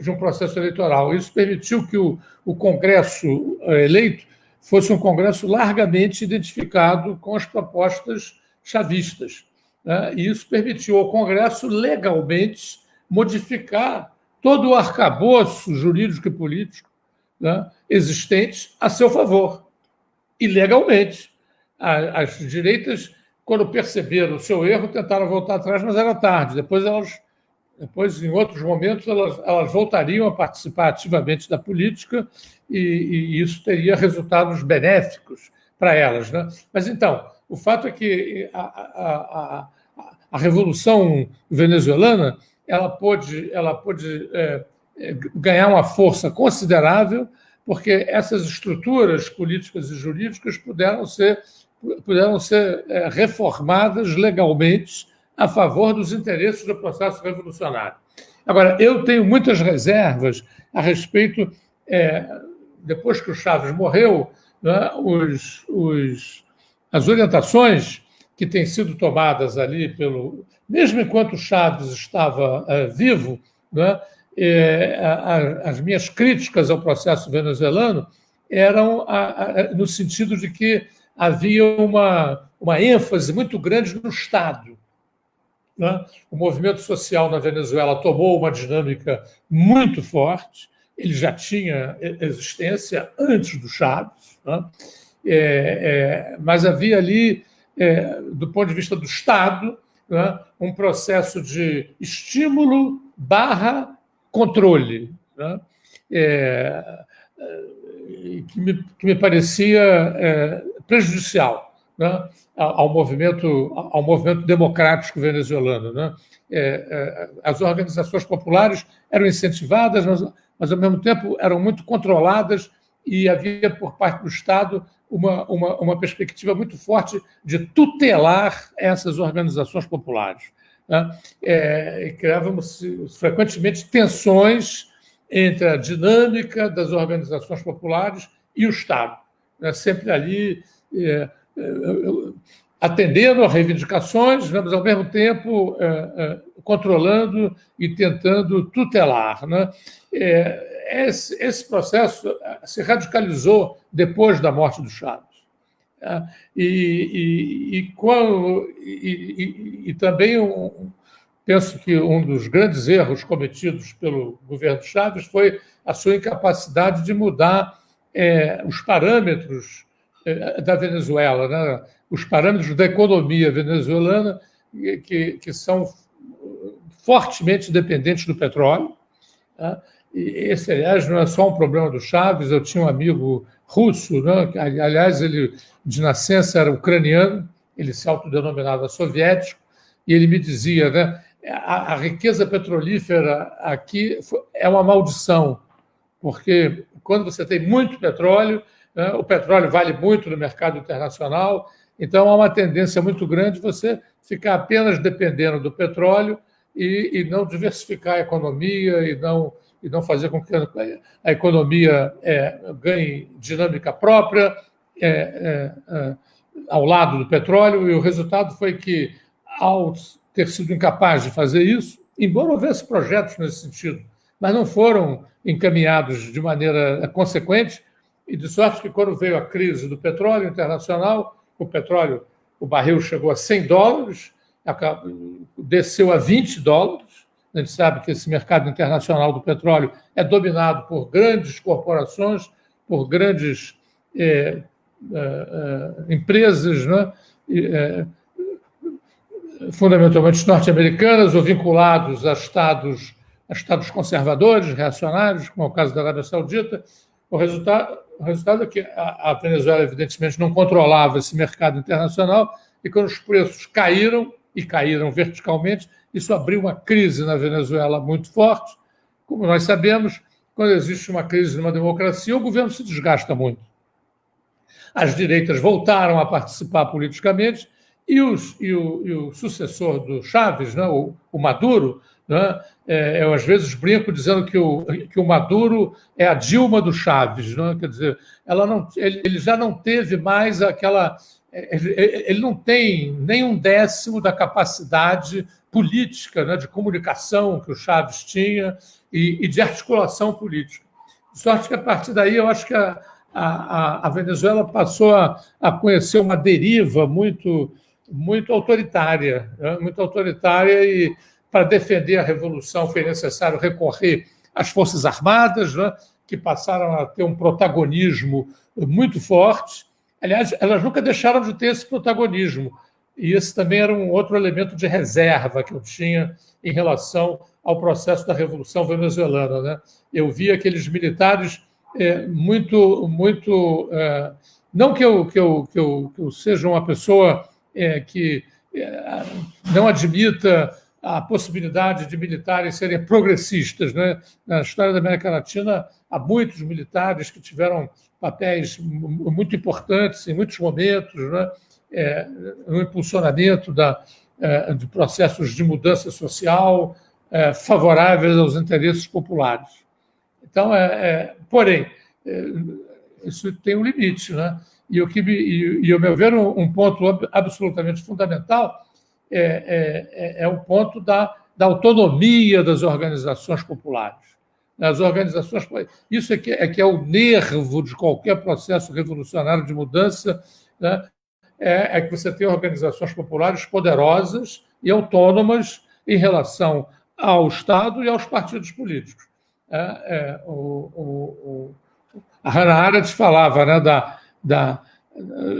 de um processo eleitoral. Isso permitiu que o Congresso eleito fosse um Congresso largamente identificado com as propostas chavistas. né? E isso permitiu ao Congresso legalmente modificar todo o arcabouço jurídico e político, né, existente a seu favor, ilegalmente. As direitas, quando perceberam o seu erro, tentaram voltar atrás, mas era tarde. Depois, em outros momentos, elas voltariam a participar ativamente da política e isso teria resultados benéficos para elas, né? Mas, então, o fato é que a Revolução Venezuelana ela pôde ganhar uma força considerável porque essas estruturas políticas e jurídicas puderam ser reformadas legalmente a favor dos interesses do processo revolucionário. Agora, eu tenho muitas reservas a respeito, depois que o Chávez morreu, né, as orientações que têm sido tomadas ali mesmo enquanto o Chávez estava vivo, né, as minhas críticas ao processo venezuelano eram no sentido de que havia uma ênfase muito grande no Estado, né? O movimento social na Venezuela tomou uma dinâmica muito forte, ele já tinha existência antes do Chávez, né? Mas havia ali, do ponto de vista do Estado, né, um processo de estímulo / controle, né? Que me parecia prejudicial, né, ao movimento democrático venezuelano, né? As organizações populares eram incentivadas, mas, ao mesmo tempo, eram muito controladas e havia, por parte do Estado, uma perspectiva muito forte de tutelar essas organizações populares, né? Criávamos frequentemente tensões entre a dinâmica das organizações populares e o Estado, né? Sempre ali atendendo a reivindicações, mas, ao mesmo tempo, controlando e tentando tutelar, né? Esse processo se radicalizou depois da morte do Chávez. E também penso que um dos grandes erros cometidos pelo governo Chávez foi a sua incapacidade de mudar os parâmetros da Venezuela, né? Os parâmetros da economia venezuelana, que são fortemente dependentes do petróleo, tá? E esse, aliás, não é só um problema do Chávez. Eu tinha um amigo russo, né? Aliás, ele de nascença era ucraniano, ele se autodenominava soviético, e ele me dizia, né, a riqueza petrolífera aqui é uma maldição, porque quando você tem muito petróleo, né, o petróleo vale muito no mercado internacional, então há uma tendência muito grande você ficar apenas dependendo do petróleo e não diversificar a economia e não fazer com que a economia ganhe dinâmica própria ao lado do petróleo. E o resultado foi que, ao ter sido incapaz de fazer isso, embora houvesse projetos nesse sentido, mas não foram encaminhados de maneira consequente, e de sorte que, quando veio a crise do petróleo internacional, o barril chegou a $100, desceu a $20. A gente sabe que esse mercado internacional do petróleo é dominado por grandes corporações, por grandes empresas, né? Fundamentalmente norte-americanas ou vinculados a estados conservadores, reacionários, como é o caso da Arábia Saudita. O resultado é que a Venezuela, evidentemente, não controlava esse mercado internacional, e quando os preços caíram, e caíram verticalmente, isso abriu uma crise na Venezuela muito forte. Como nós sabemos, quando existe uma crise numa democracia, o governo se desgasta muito. As direitas voltaram a participar politicamente, e o sucessor do Chávez, né, o Maduro, né, eu às vezes brinco dizendo que o Maduro é a Dilma do Chávez, né? Quer dizer, ele já não teve mais aquela... Ele não tem nem um décimo da capacidade política, né, de comunicação que o Chávez tinha e de articulação política. De sorte que, a partir daí, eu acho que a Venezuela passou a conhecer uma deriva muito muito autoritária, né? Muito autoritária, e para defender a Revolução foi necessário recorrer às Forças Armadas, né? Que passaram a ter um protagonismo muito forte. Aliás, elas nunca deixaram de ter esse protagonismo, e esse também era um outro elemento de reserva que eu tinha em relação ao processo da Revolução Venezuelana, né? Eu vi aqueles militares muito... não que eu seja uma pessoa que não admita a possibilidade de militares serem progressistas, né? Na história da América Latina, há muitos militares que tiveram papéis muito importantes em muitos momentos, né? No impulsionamento de processos de mudança social favoráveis aos interesses populares. Então, porém, isso tem um limite, né? E, ao meu ver, um ponto absolutamente fundamental é o ponto da autonomia das organizações populares. As organizações, isso é que é o nervo de qualquer processo revolucionário de mudança, né? É que você tem organizações populares poderosas e autônomas em relação ao Estado e aos partidos políticos. A Hannah Arendt falava, né,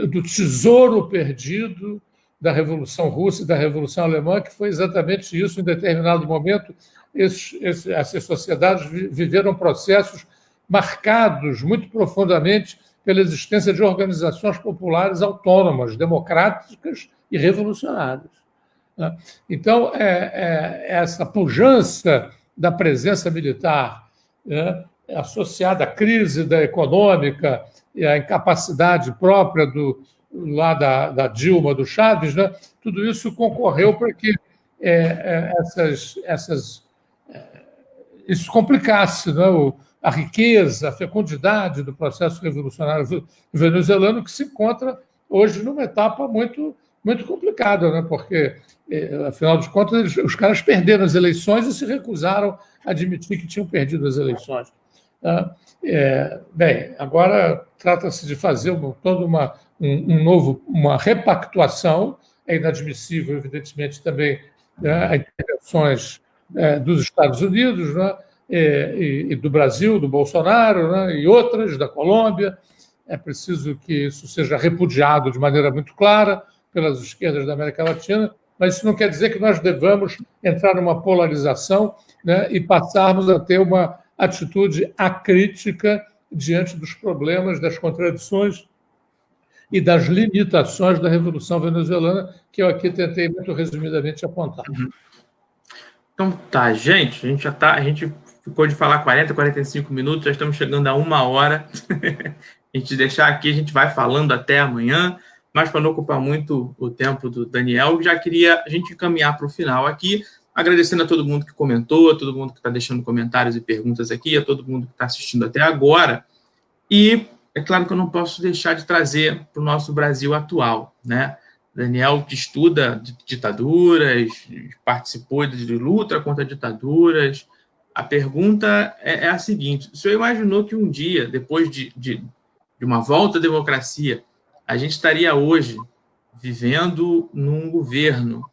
do tesouro perdido da Revolução Russa e da Revolução Alemã, que foi exatamente isso. Em determinado momento, essas sociedades viveram processos marcados muito profundamente pela existência de organizações populares autônomas, democráticas e revolucionárias. Então, essa pujança da presença militar, associada à crise econômica e à incapacidade própria da Dilma, do Chaves, né? Tudo isso concorreu para que isso complicasse, né? A riqueza, a fecundidade do processo revolucionário venezuelano, que se encontra hoje numa etapa muito, muito complicada, né? Porque, afinal de contas, os caras perderam as eleições e se recusaram a admitir que tinham perdido as eleições. Bem, agora trata-se de fazer toda uma repactuação. É inadmissível, evidentemente, também, né, as intervenções dos Estados Unidos, né, e do Brasil, do Bolsonaro, né, e outras, da Colômbia. É preciso que isso seja repudiado de maneira muito clara pelas esquerdas da América Latina, mas isso não quer dizer que nós devamos entrar numa polarização, né, e passarmos a ter uma atitude acrítica diante dos problemas, das contradições e das limitações da Revolução Venezuelana, que eu aqui tentei muito resumidamente apontar. Então tá, gente, a gente ficou de falar 40, 45 minutos, já estamos chegando a 1 hora. A gente deixar aqui, a gente vai falando até amanhã, mas para não ocupar muito o tempo do Daniel, já queria a gente caminhar para o final aqui, agradecendo a todo mundo que comentou, a todo mundo que está deixando comentários e perguntas aqui, a todo mundo que está assistindo até agora. E é claro que eu não posso deixar de trazer para o nosso Brasil atual, né? Daniel, que estuda ditaduras, participou de luta contra ditaduras. A pergunta é a seguinte: o senhor imaginou que um dia, depois de uma volta à democracia, a gente estaria hoje vivendo num governo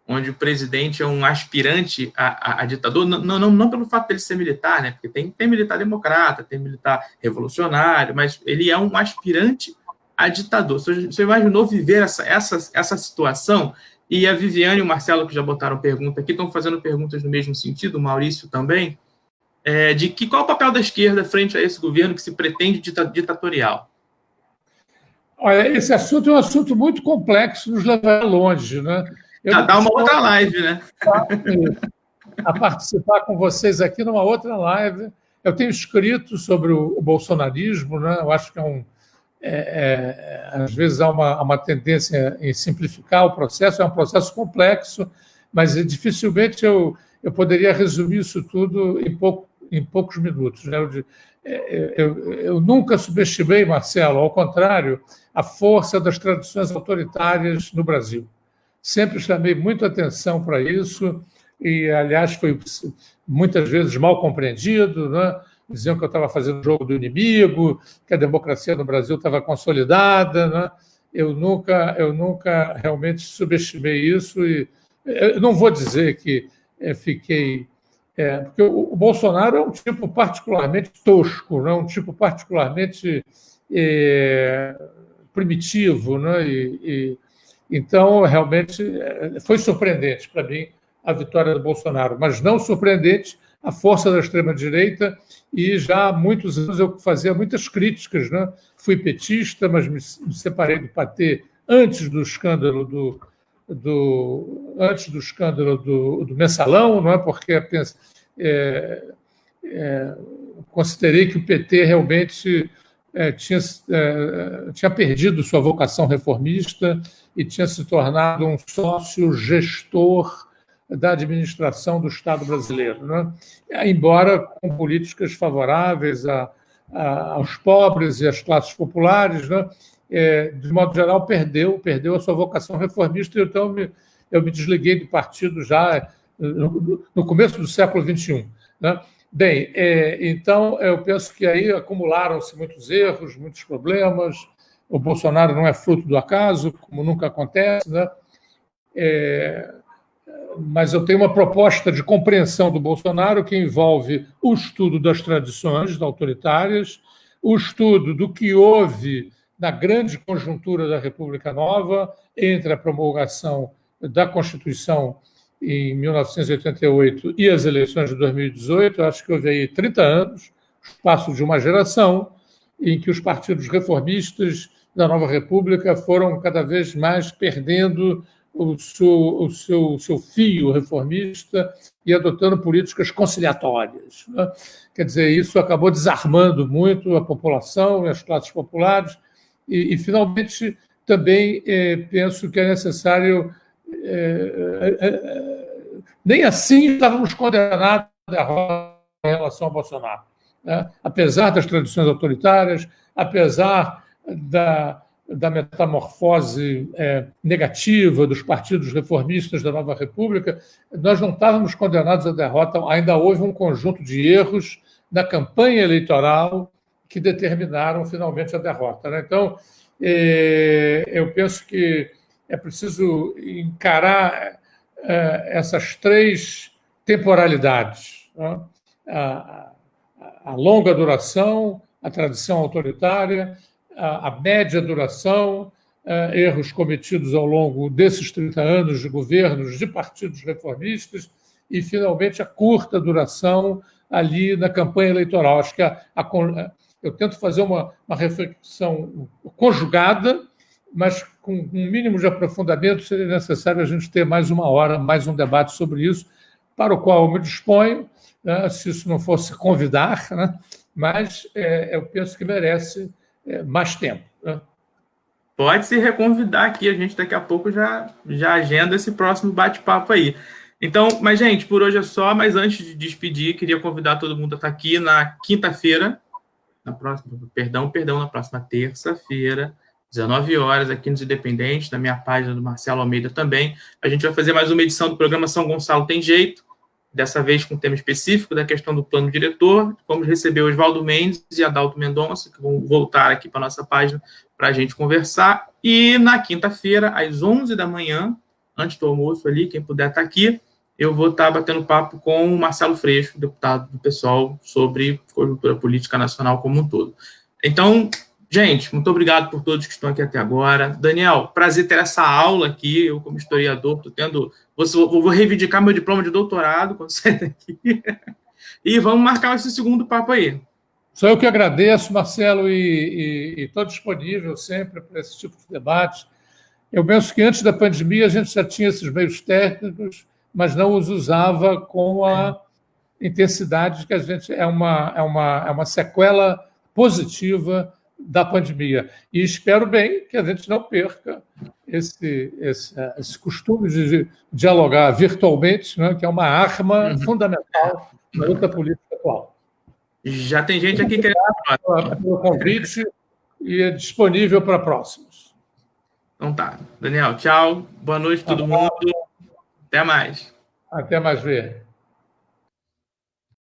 onde o presidente é um aspirante a ditador, não pelo fato dele ser militar, né? Porque tem militar democrata, tem militar revolucionário, mas ele é um aspirante a ditador. Você imaginou viver essa situação? E a Viviane e o Marcelo, que já botaram pergunta aqui, estão fazendo perguntas no mesmo sentido, o Maurício também, de que qual é o papel da esquerda frente a esse governo que se pretende ditatorial? Olha, esse assunto é um assunto muito complexo, nos levará longe, né? Dá uma outra live, né? A participar com vocês aqui numa outra live. Eu tenho escrito sobre o bolsonarismo, né? Eu acho que às vezes há uma tendência em simplificar o processo, é um processo complexo, mas dificilmente eu poderia resumir isso tudo em poucos minutos, né? Eu nunca subestimei, Marcelo, ao contrário, a força das tradições autoritárias no Brasil. Sempre chamei muita atenção para isso e, aliás, foi muitas vezes mal compreendido, né? Diziam que eu estava fazendo o jogo do inimigo, que a democracia no Brasil estava consolidada, né? eu nunca realmente subestimei isso e eu não vou dizer que fiquei... porque o Bolsonaro é um tipo particularmente tosco, né? Um tipo particularmente primitivo, né? Então, realmente, foi surpreendente para mim a vitória do Bolsonaro, mas não surpreendente a força da extrema-direita, e já há muitos anos eu fazia muitas críticas, né? Fui petista, mas me separei do PT antes do escândalo do Mensalão, não é? Porque considerei que o PT realmente tinha perdido sua vocação reformista e tinha se tornado um sócio gestor da administração do Estado brasileiro, né? Embora com políticas favoráveis aos pobres e às classes populares, né? De modo geral, perdeu a sua vocação reformista, então eu me desliguei do partido já no começo do século XXI, né? Bem, então eu penso que aí acumularam-se muitos erros, muitos problemas. O Bolsonaro não é fruto do acaso, como nunca acontece, né? Mas eu tenho uma proposta de compreensão do Bolsonaro que envolve o estudo das tradições autoritárias, o estudo do que houve na grande conjuntura da República Nova, entre a promulgação da Constituição em 1988 e as eleições de 2018. Eu acho que houve aí 30 anos, espaço de uma geração, em que os partidos reformistas da nova República foram cada vez mais perdendo o seu fio reformista e adotando políticas conciliatórias, né? Quer dizer, isso acabou desarmando muito a população e as classes populares e finalmente, também penso que é necessário... nem assim estávamos condenados à derrota em relação ao Bolsonaro, né? Apesar das tradições autoritárias, apesar da metamorfose negativa dos partidos reformistas da nova República, nós não estávamos condenados à derrota. Ainda houve um conjunto de erros na campanha eleitoral que determinaram finalmente a derrota, né? Então, eu penso que é preciso encarar essas três temporalidades, né? A longa duração, a tradição autoritária, a média duração, erros cometidos ao longo desses 30 anos de governos de partidos reformistas e, finalmente, a curta duração ali na campanha eleitoral. Acho que eu tento fazer uma reflexão conjugada, mas com um mínimo de aprofundamento seria necessário a gente ter mais uma hora, mais um debate sobre isso, para o qual eu me disponho, né, se isso não fosse convidar, né, mas eu penso que merece mais tempo, né? Pode se reconvidar aqui, a gente daqui a pouco já agenda esse próximo bate-papo aí. Então, mas, gente, por hoje é só, mas antes de despedir, queria convidar todo mundo a estar aqui na quinta-feira, na próxima terça-feira, 19 horas, aqui nos Independentes, na minha página do Marcelo Almeida também. A gente vai fazer mais uma edição do programa São Gonçalo Tem Jeito, dessa vez com um tema específico da questão do plano diretor. Vamos receber o Oswaldo Mendes e Adalto Mendonça, que vão voltar aqui para a nossa página para a gente conversar. E na quinta-feira, às 11 da manhã, antes do almoço ali, quem puder estar aqui, eu vou estar batendo papo com o Marcelo Freixo, deputado do PSOL, sobre conjuntura política nacional como um todo. Então, gente, muito obrigado por todos que estão aqui até agora. Daniel, prazer ter essa aula aqui. Eu, como historiador, vou reivindicar meu diploma de doutorado quando sair daqui. E vamos marcar esse segundo papo aí. Sou eu que agradeço, Marcelo, e estou disponível sempre para esse tipo de debate. Eu penso que antes da pandemia a gente já tinha esses meios técnicos, mas não os usava com a intensidade que a gente... É uma sequela positiva da pandemia. E espero bem que a gente não perca esse costume de dialogar virtualmente, né, que é uma arma fundamental na luta política atual. Já tem gente aqui querendo... pelo convite e é disponível para próximos. Então tá. Daniel, tchau. Boa noite a todo mundo. Até mais. Até mais ver.